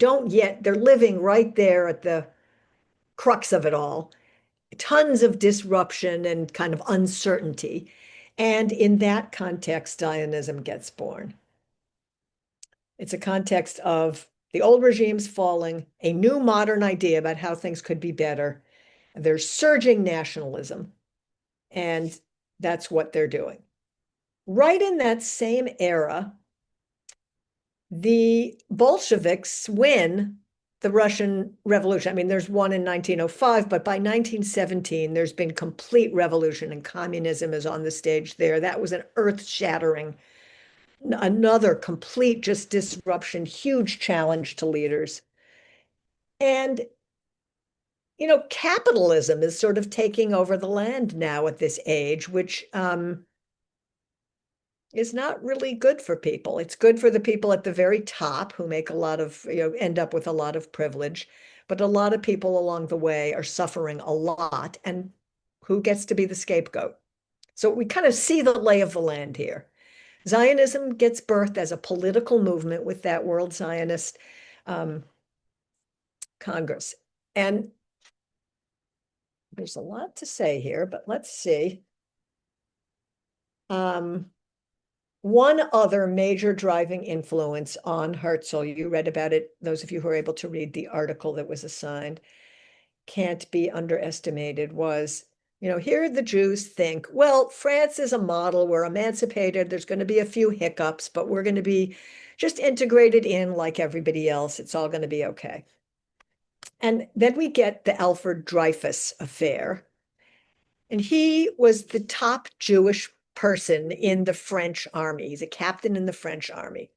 living right there at the crux of it all. Tons of disruption and kind of uncertainty. And in that context, Zionism gets born. It's a context of the old regimes falling, a new modern idea about how things could be better. There's surging nationalism, and that's what they're doing. Right in that same era, the Bolsheviks win the Russian Revolution. I mean, there's one in 1905, but by 1917, there's been complete revolution and communism is on the stage there. That was an earth-shattering, another complete just disruption, huge challenge to leaders. And, capitalism is sort of taking over the land now at this age, which is not really good for people. It's good for the people at the very top who make a lot of, end up with a lot of privilege, but a lot of people along the way are suffering a lot. And who gets to be the scapegoat? So we kind of see the lay of the land here. Zionism gets birthed as a political movement with that World Zionist Congress. And there's a lot to say here, but let's see. One other major driving influence on Herzl, you read about it, those of you who are able to read the article that was assigned, can't be underestimated, was, here the Jews think, well, France is a model, we're emancipated, there's going to be a few hiccups, but we're going to be just integrated in like everybody else. It's all going to be okay. And then we get the Alfred Dreyfus affair. And he was the top Jewish person in the French army. He's a captain in the French army.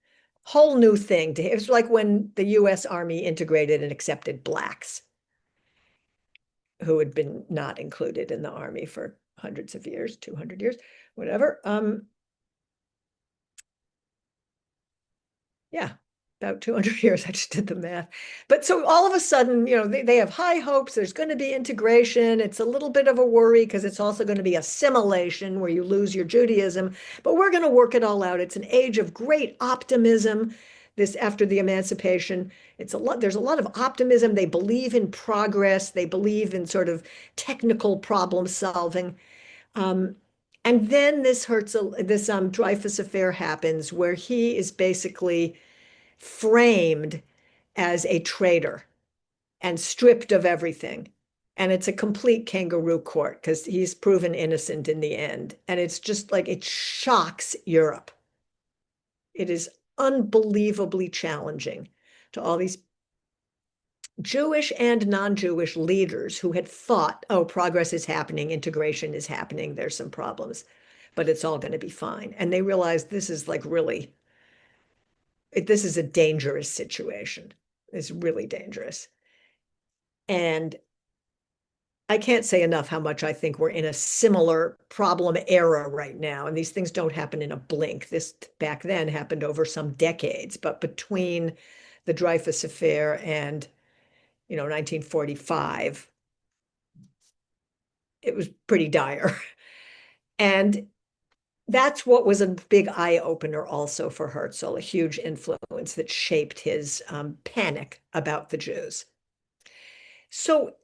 Whole new thing to him. It was like when the US Army integrated and accepted blacks who had been not included in the army for hundreds of years, 200 years, whatever. Yeah, about 200 years. I just did the math. But so all of a sudden, they have high hopes. There's going to be integration. It's a little bit of a worry because it's also going to be assimilation where you lose your Judaism. But we're going to work it all out. It's an age of great optimism. This after the emancipation, there's a lot of optimism. They believe in progress. They believe in sort of technical problem solving. And then this Dreyfus affair happens where he is basically framed as a traitor and stripped of everything. And it's a complete kangaroo court because he's proven innocent in the end. And it's just like it shocks Europe. It is unbelievably challenging to all these Jewish and non-Jewish leaders who had thought, oh, progress is happening, integration is happening, there's some problems, but it's all going to be fine. And they realized this is like really, this is a dangerous situation. It's really dangerous. And I can't say enough how much I think we're in a similar problem era right now. And these things don't happen in a blink. This back then happened over some decades, but between the Dreyfus affair and 1945, it was pretty dire. And that's what was a big eye opener also for Herzl, a huge influence that shaped his panic about the Jews. So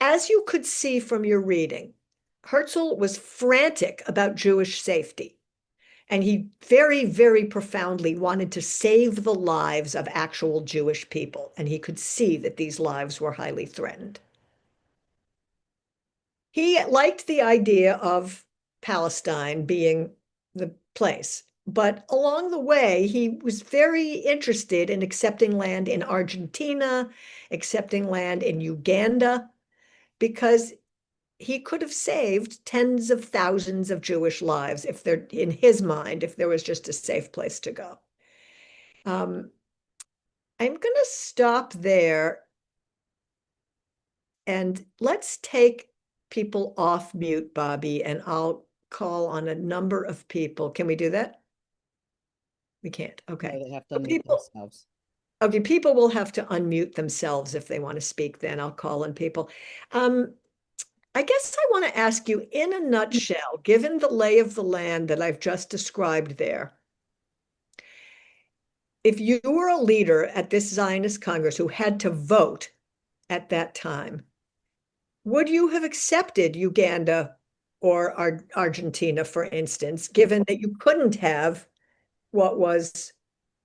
as you could see from your reading, Herzl was frantic about Jewish safety. And he very, very profoundly wanted to save the lives of actual Jewish people. And he could see that these lives were highly threatened. He liked the idea of Palestine being the place. But along the way, he was very interested in accepting land in Argentina, accepting land in Uganda, because he could have saved tens of thousands of Jewish lives if they're, in his mind, if there was just a safe place to go. I'm going to stop there and let's take people off mute, Bobby, and I'll call on a number of people. Can we do that? We can't. Okay. They have to unmute themselves. Okay, people will have to unmute themselves if they want to speak, then I'll call on people. I guess I want to ask you, in a nutshell, given the lay of the land that I've just described there, if you were a leader at this Zionist Congress who had to vote at that time, would you have accepted Uganda or Argentina, for instance, given that you couldn't have what was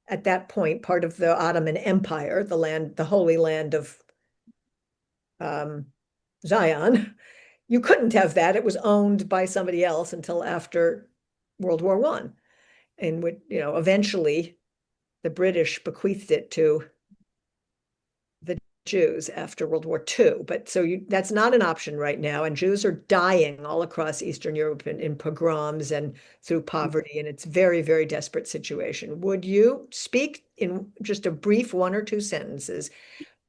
at that point part of the Ottoman Empire, the Holy Land of Zion? You couldn't have that. It was owned by somebody else until after World War I, in which, eventually the British bequeathed it to the Jews after World War II. But that's not an option right now. And Jews are dying all across Eastern Europe in pogroms and through poverty. And it's very, very desperate situation. Would you speak in just a brief 1 or 2 sentences?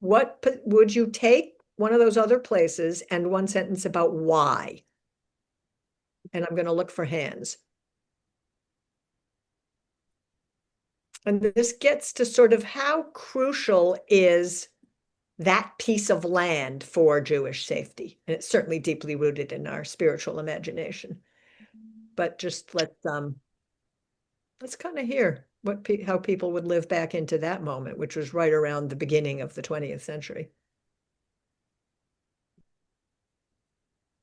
What would you take one of those other places and 1 sentence about why? And I'm going to look for hands. And this gets to sort of how crucial is that piece of land for Jewish safety. And it's certainly deeply rooted in our spiritual imagination. But just let's kind of hear how people would live back into that moment, which was right around the beginning of the 20th century.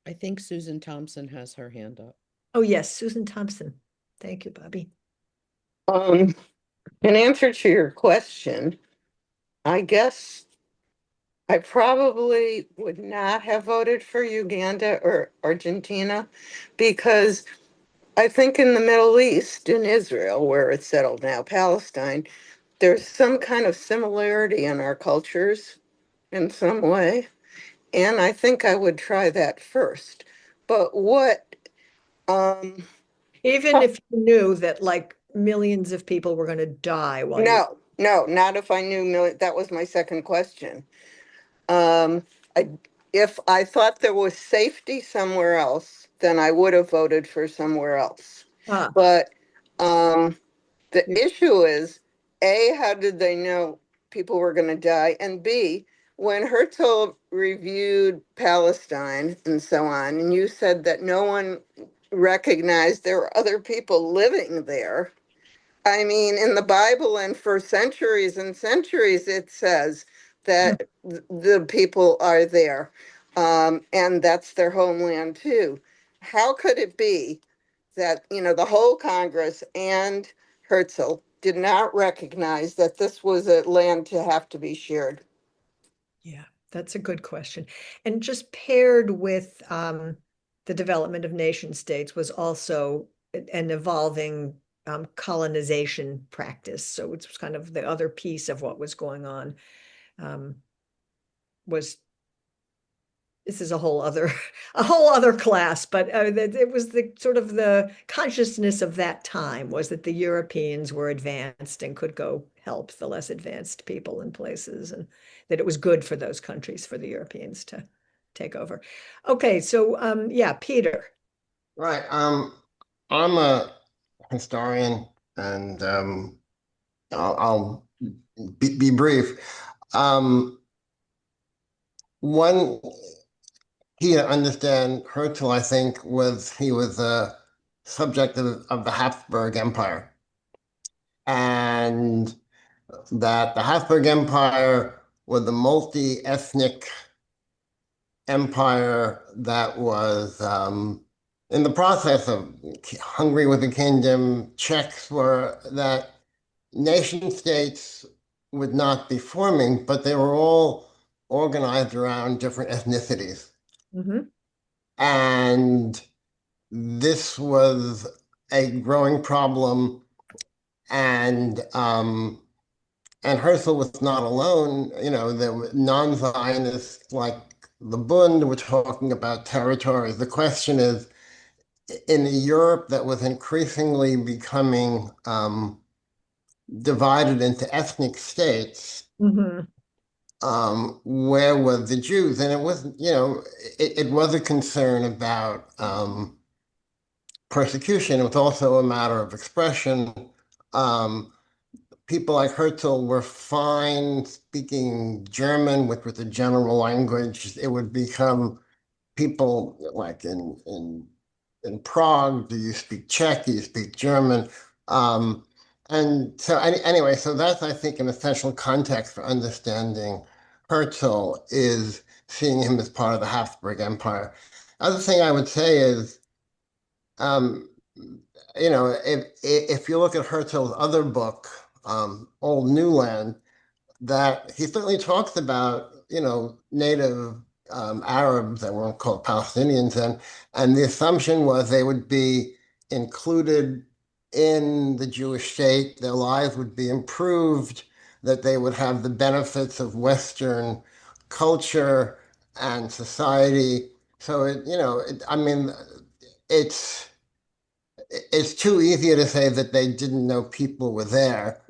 I think Susan Thompson has her hand up. Oh, yes, Susan Thompson. Thank you, Bobby. In answer to your question, I guess I probably would not have voted for Uganda or Argentina, because I think in the Middle East, in Israel, where it's settled now, Palestine, there's some kind of similarity in our cultures in some way. And I think I would try that first. But Even if you knew that like millions of people were going to die while no, not if I knew that was my second question. Um, I, if I thought there was safety somewhere else, then I would have voted for somewhere else. But the issue is, A, how did they know people were going to die? And B, when Herzl reviewed Palestine and so on, and you said that no one recognized there were other people living there. I mean, in the Bible and for centuries and centuries, it says that the people are there, and that's their homeland too. How could it be that, the whole Congress and Herzl did not recognize that this was a land to have to be shared? Yeah, that's a good question. And just paired with the development of nation states was also an evolving colonization practice. So it's kind of the other piece of what was going on. This is a whole other class, but it was the sort of the consciousness of that time was that the Europeans were advanced and could go help the less advanced people in places, and that it was good for those countries for the Europeans to take over. Okay, so yeah, Peter. Right. I'm a historian, and I'll be brief. One key to understand Herzl, I think, was he was a subject of the Habsburg Empire, and that the Habsburg Empire was a multi-ethnic empire that was in the process of Hungary was a kingdom, Czechs were, that nation states would not be forming, but they were all organized around different ethnicities. And this was a growing problem, and Herzl was not alone. There were non-Zionists like the Bund were talking about territories. The question is, in a Europe that was increasingly becoming divided into ethnic states, where were the Jews? And it was, it was a concern about persecution. It was also a matter of expression. People like Herzl were fine speaking German, which was a general language. It would become people like in Prague, do you speak Czech, do you speak German? And so anyway, so that's, I think, an essential context for understanding Herzl, is seeing him as part of the Habsburg Empire. Other thing I would say is, if you look at Herzl's other book, Old New Land, that he certainly talks about, native Arabs that weren't called Palestinians then, and the assumption was they would be included in the Jewish state, their lives would be improved, that they would have the benefits of Western culture and society. So I mean, it's it's too easy to say that they didn't know people were there,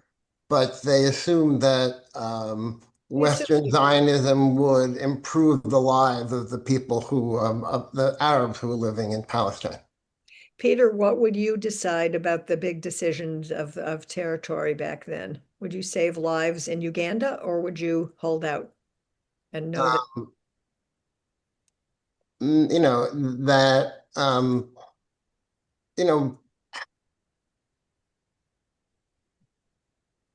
but they assumed that It's just- Western Zionism would improve the lives of the people of the Arabs who were living in Palestine. Peter, what would you decide about the big decisions of territory back then? Would you save lives in Uganda or would you hold out and know that? You know, that, you know,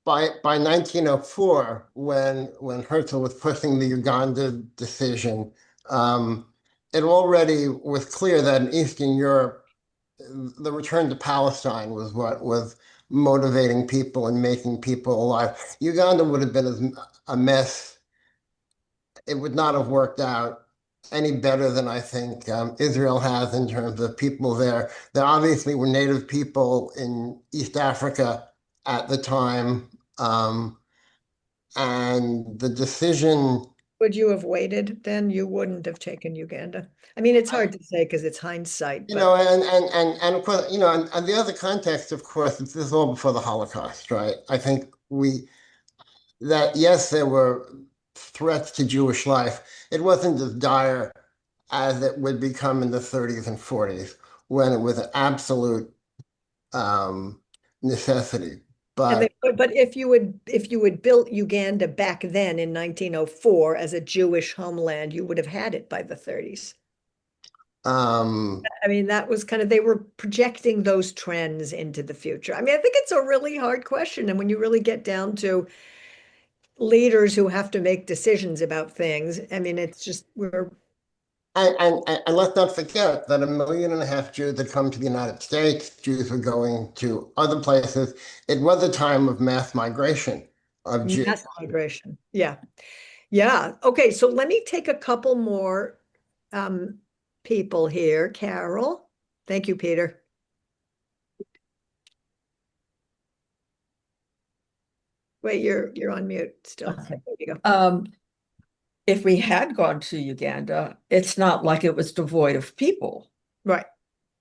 by 1904, when Herzl was pushing the Uganda decision, it already was clear that in Eastern Europe, the return to Palestine was what was motivating people and making people alive. Uganda would have been a mess. It would not have worked out any better than I think Israel has in terms of people there. There obviously were native people in East Africa at the time, and the decision. Would you have waited then? You wouldn't have taken Uganda. I mean, it's hard to say because it's hindsight, You but know, and of course, and the other context, of course, this is all before the Holocaust, right? I think that yes, there were threats to Jewish life. It wasn't as dire as it would become in the 30s and 40s when it was an absolute necessity. But but if you had built Uganda back then in 1904 as a Jewish homeland, you would have had it by the 30s. um, I mean, that was kind of they were projecting those trends into the future. I mean, I think it's a really hard question. And when you really get down to leaders who have to make decisions about things, I mean, it's just we're and let's not forget that 1.5 million Jews had come to the United States. Jews were going to other places. It was a time of mass migration of Jews. mass migration. Yeah. Yeah. Okay, so let me take a couple more people here. Carol. Thank you, Peter. Wait, you're on mute still. Okay. There you go. If we had gone to Uganda, it's not like it was devoid of people. Right.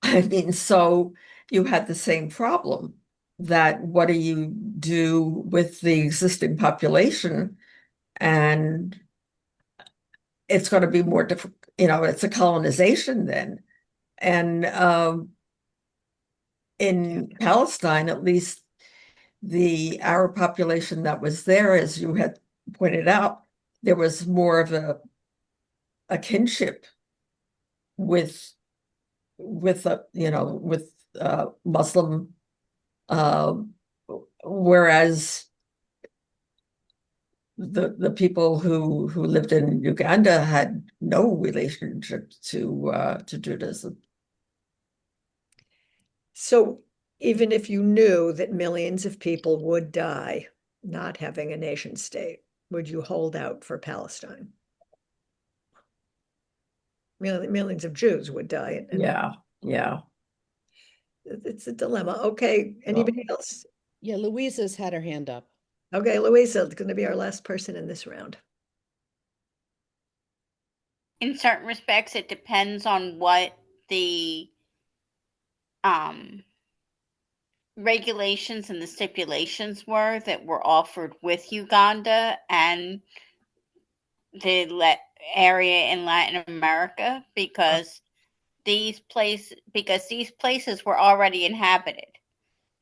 I mean, so you had the same problem that what do you do with the existing population? And it's going to be more difficult, it's a colonization then. And in Palestine, at least the Arab population that was there, as you had pointed out, there was more of a kinship with Muslim, uh, whereas the people who lived in Uganda had no relationship to Judaism. So even if you knew that millions of people would die not having a nation state, would you hold out for Palestine? Millions of Jews would die. And Yeah. it's a dilemma. Okay, anybody else? Yeah, Louisa's had her hand up. Okay, Louisa, it's going to be our last person in this round. In certain respects, it depends on what the regulations and the stipulations were that were offered with Uganda and the area in Latin America, because these places were already inhabited.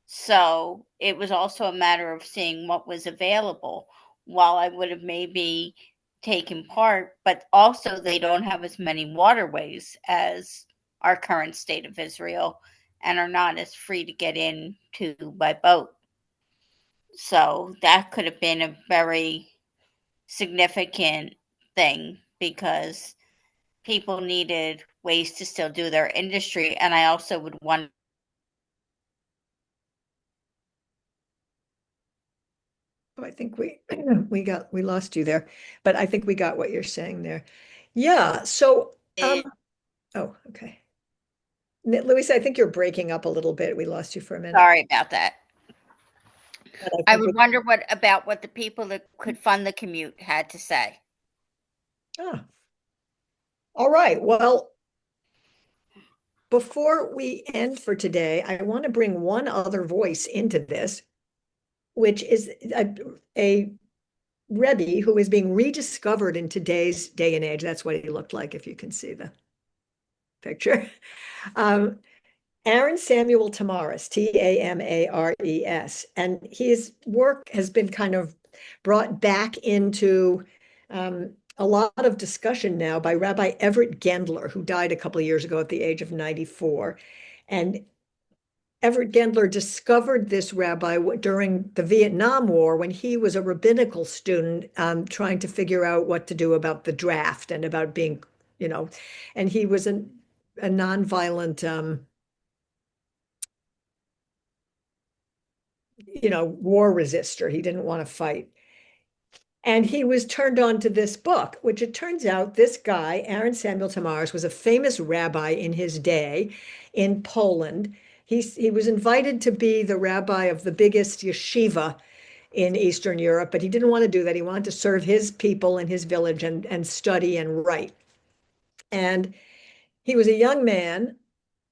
So it was also a matter of seeing what was available. While I would have maybe taken part, but also they don't have as many waterways as our current state of Israel and are not as free to get into by boat. So that could have been a very significant thing because people needed ways to still do their industry. And I also would wonder. I think we lost you there, but I think we got what you're saying there. Yeah. So, oh, okay. Louisa, I think you're breaking up a little bit. We lost you for a minute. Sorry about that. I would we- wonder what the people that could fund the commute had to say. Ah. All right. Well, before we end for today, I want to bring one other voice into this, which is a Rebbe who is being rediscovered in today's day and age. That's what he looked like, if you can see the picture. Aaron Samuel Tamaris, Tamares, and his work has been kind of brought back into a lot of discussion now by Rabbi Everett Gendler, who died a couple of years ago at the age of 94. And Everett Gendler discovered this rabbi during the Vietnam War when he was a rabbinical student trying to figure out what to do about the draft and about being, and he was a nonviolent war resistor. He didn't want to fight. And he was turned on to this book, which it turns out this guy, Aaron Samuel Tamaris, was a famous rabbi in his day in Poland. He was invited to be the rabbi of the biggest yeshiva in Eastern Europe, but he didn't want to do that. He wanted to serve his people in his village and study and write. And he was a young man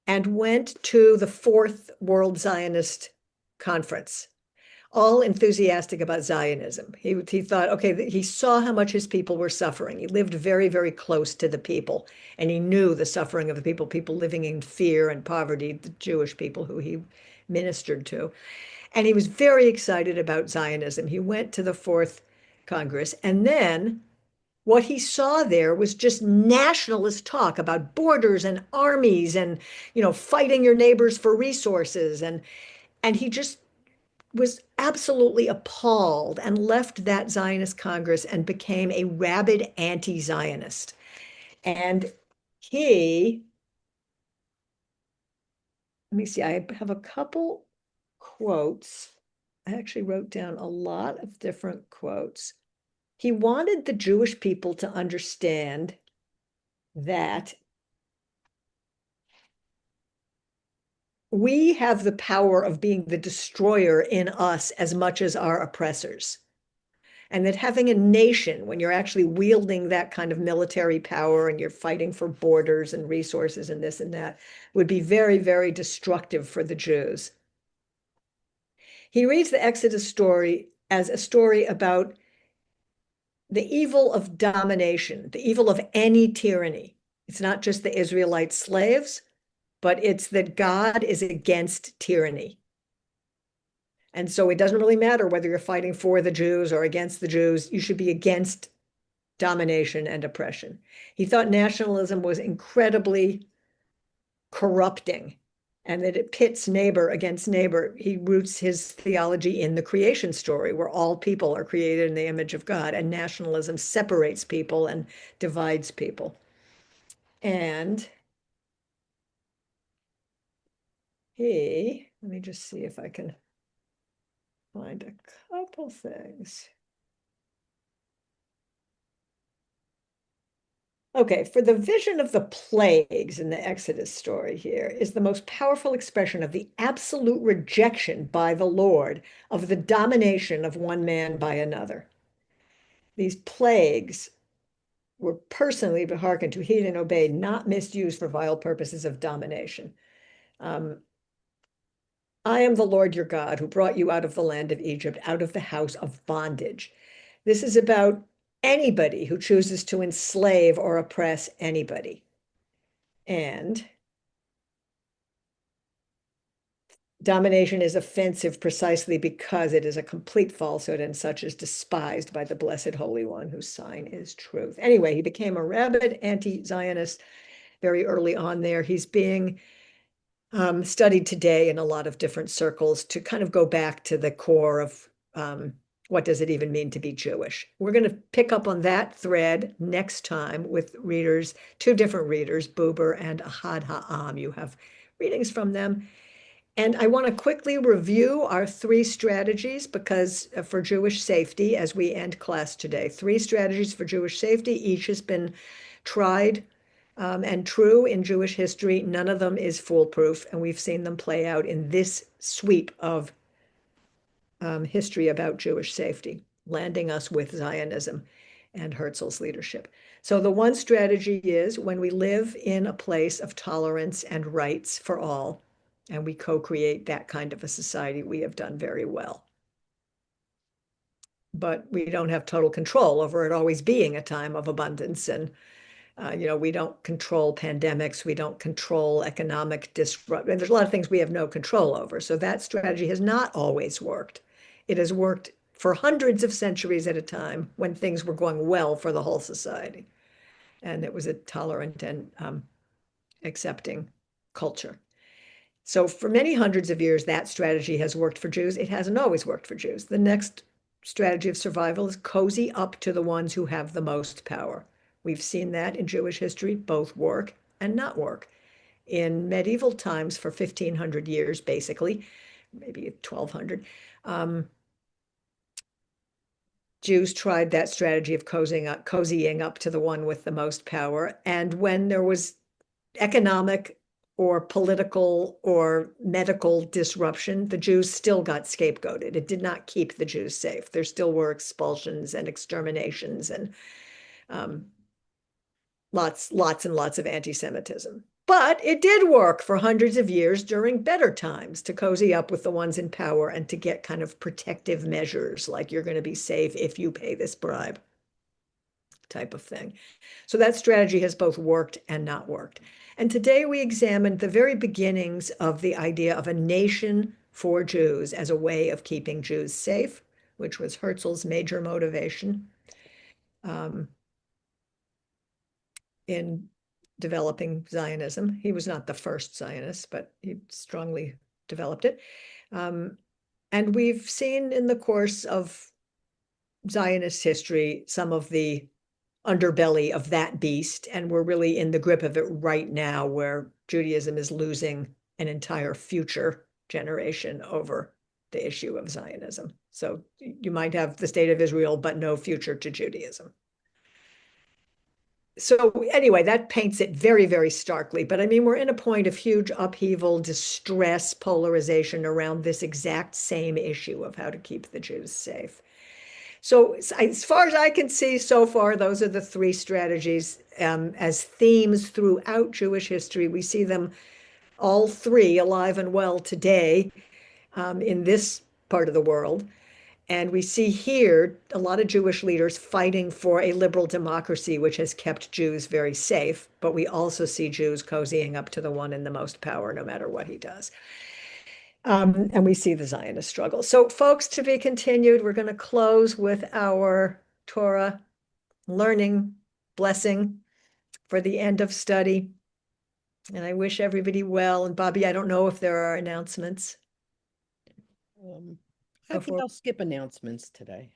and went to the Fourth World Zionist Conference, all enthusiastic about Zionism. He thought, okay, he saw how much his people were suffering. He lived very, very close to the people, and he knew the suffering of the people living in fear and poverty, the Jewish people who he ministered to. And he was very excited about Zionism. He went to the Fourth Congress, and then what he saw there was just nationalist talk about borders and armies and, fighting your neighbors for resources. And he just was absolutely appalled and left that Zionist Congress and became a rabid anti-Zionist. And let me see, I have a couple quotes. I actually wrote down a lot of different quotes. He wanted the Jewish people to understand that we have the power of being the destroyer in us as much as our oppressors. And that having a nation, when you're actually wielding that kind of military power and you're fighting for borders and resources and this and that, would be very, very destructive for the Jews. He reads the Exodus story as a story about the evil of domination, the evil of any tyranny. It's not just the Israelite slaves, but it's that God is against tyranny. And so it doesn't really matter whether you're fighting for the Jews or against the Jews. You should be against domination and oppression. He thought nationalism was incredibly corrupting and that it pits neighbor against neighbor. He roots his theology in the creation story, where all people are created in the image of God, and nationalism separates people and divides people. And let me just see if I can find a couple things. Okay, for the vision of the plagues in the Exodus story here is the most powerful expression of the absolute rejection by the Lord of the domination of one man by another. These plagues were personally to hearken to, heed, and obey, not misused for vile purposes of domination. I am the Lord your God who brought you out of the land of Egypt, out of the house of bondage. This is about anybody who chooses to enslave or oppress anybody. And domination is offensive precisely because it is a complete falsehood and such is despised by the blessed Holy One whose sign is truth. Anyway, he became a rabid anti-Zionist very early on there. He's being studied today in a lot of different circles to kind of go back to the core of what does it even mean to be Jewish. We're going to pick up on that thread next time with readers, two different readers, Buber and Ahad Ha'am. You have readings from them. And I want to quickly review our three strategies because for Jewish safety as we end class today. Three strategies for Jewish safety. Each has been tried and true in Jewish history. None of them is foolproof, and we've seen them play out in this sweep of history about Jewish safety, landing us with Zionism and Herzl's leadership. So the one strategy is when we live in a place of tolerance and rights for all, and we co-create that kind of a society, we have done very well. But we don't have total control over it always being a time of abundance. And, we don't control pandemics. We don't control economic disruption. There's a lot of things we have no control over. So that strategy has not always worked. It has worked for hundreds of centuries at a time when things were going well for the whole society. And it was a tolerant and accepting culture. So for many hundreds of years, that strategy has worked for Jews. It hasn't always worked for Jews. The next strategy of survival is cozy up to the ones who have the most power. We've seen that in Jewish history, both work and not work. In medieval times, for 1,500 years, basically, maybe 1,200, Jews tried that strategy of cozying up to the one with the most power. And when there was economic or political or medical disruption, the Jews still got scapegoated. It did not keep the Jews safe. There still were expulsions and exterminations and lots and lots of anti-Semitism. But it did work for hundreds of years during better times to cozy up with the ones in power and to get kind of protective measures, like you're going to be safe if you pay this bribe type of thing. So that strategy has both worked and not worked. And today we examined the very beginnings of the idea of a nation for Jews as a way of keeping Jews safe, which was Herzl's major motivation in developing Zionism. He was not the first Zionist, but he strongly developed it. And we've seen in the course of Zionist history some of the underbelly of that beast, and we're really in the grip of it right now, where Judaism is losing an entire future generation over the issue of Zionism. So you might have the state of Israel, but no future to Judaism. So anyway, that paints it very, very starkly. But I mean, we're in a point of huge upheaval, distress, polarization around this exact same issue of how to keep the Jews safe. So as far as I can see so far, those are the three strategies as themes throughout Jewish history. We see them all three alive and well today in this part of the world. And we see here a lot of Jewish leaders fighting for a liberal democracy, which has kept Jews very safe. But we also see Jews cozying up to the one in the most power, no matter what he does. And we see the Zionist struggle. So folks, to be continued, we're going to close with our Torah learning blessing for the end of study. And I wish everybody well. And Bobby, I don't know if there are announcements. I think I'll skip announcements today.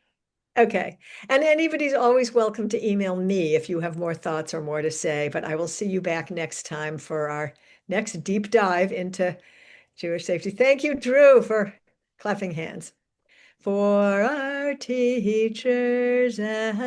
Okay. And anybody's always welcome to email me if you have more thoughts or more to say. But I will see you back next time for our next deep dive into Jewish safety. Thank you, Drew, for clapping hands. For our teachers and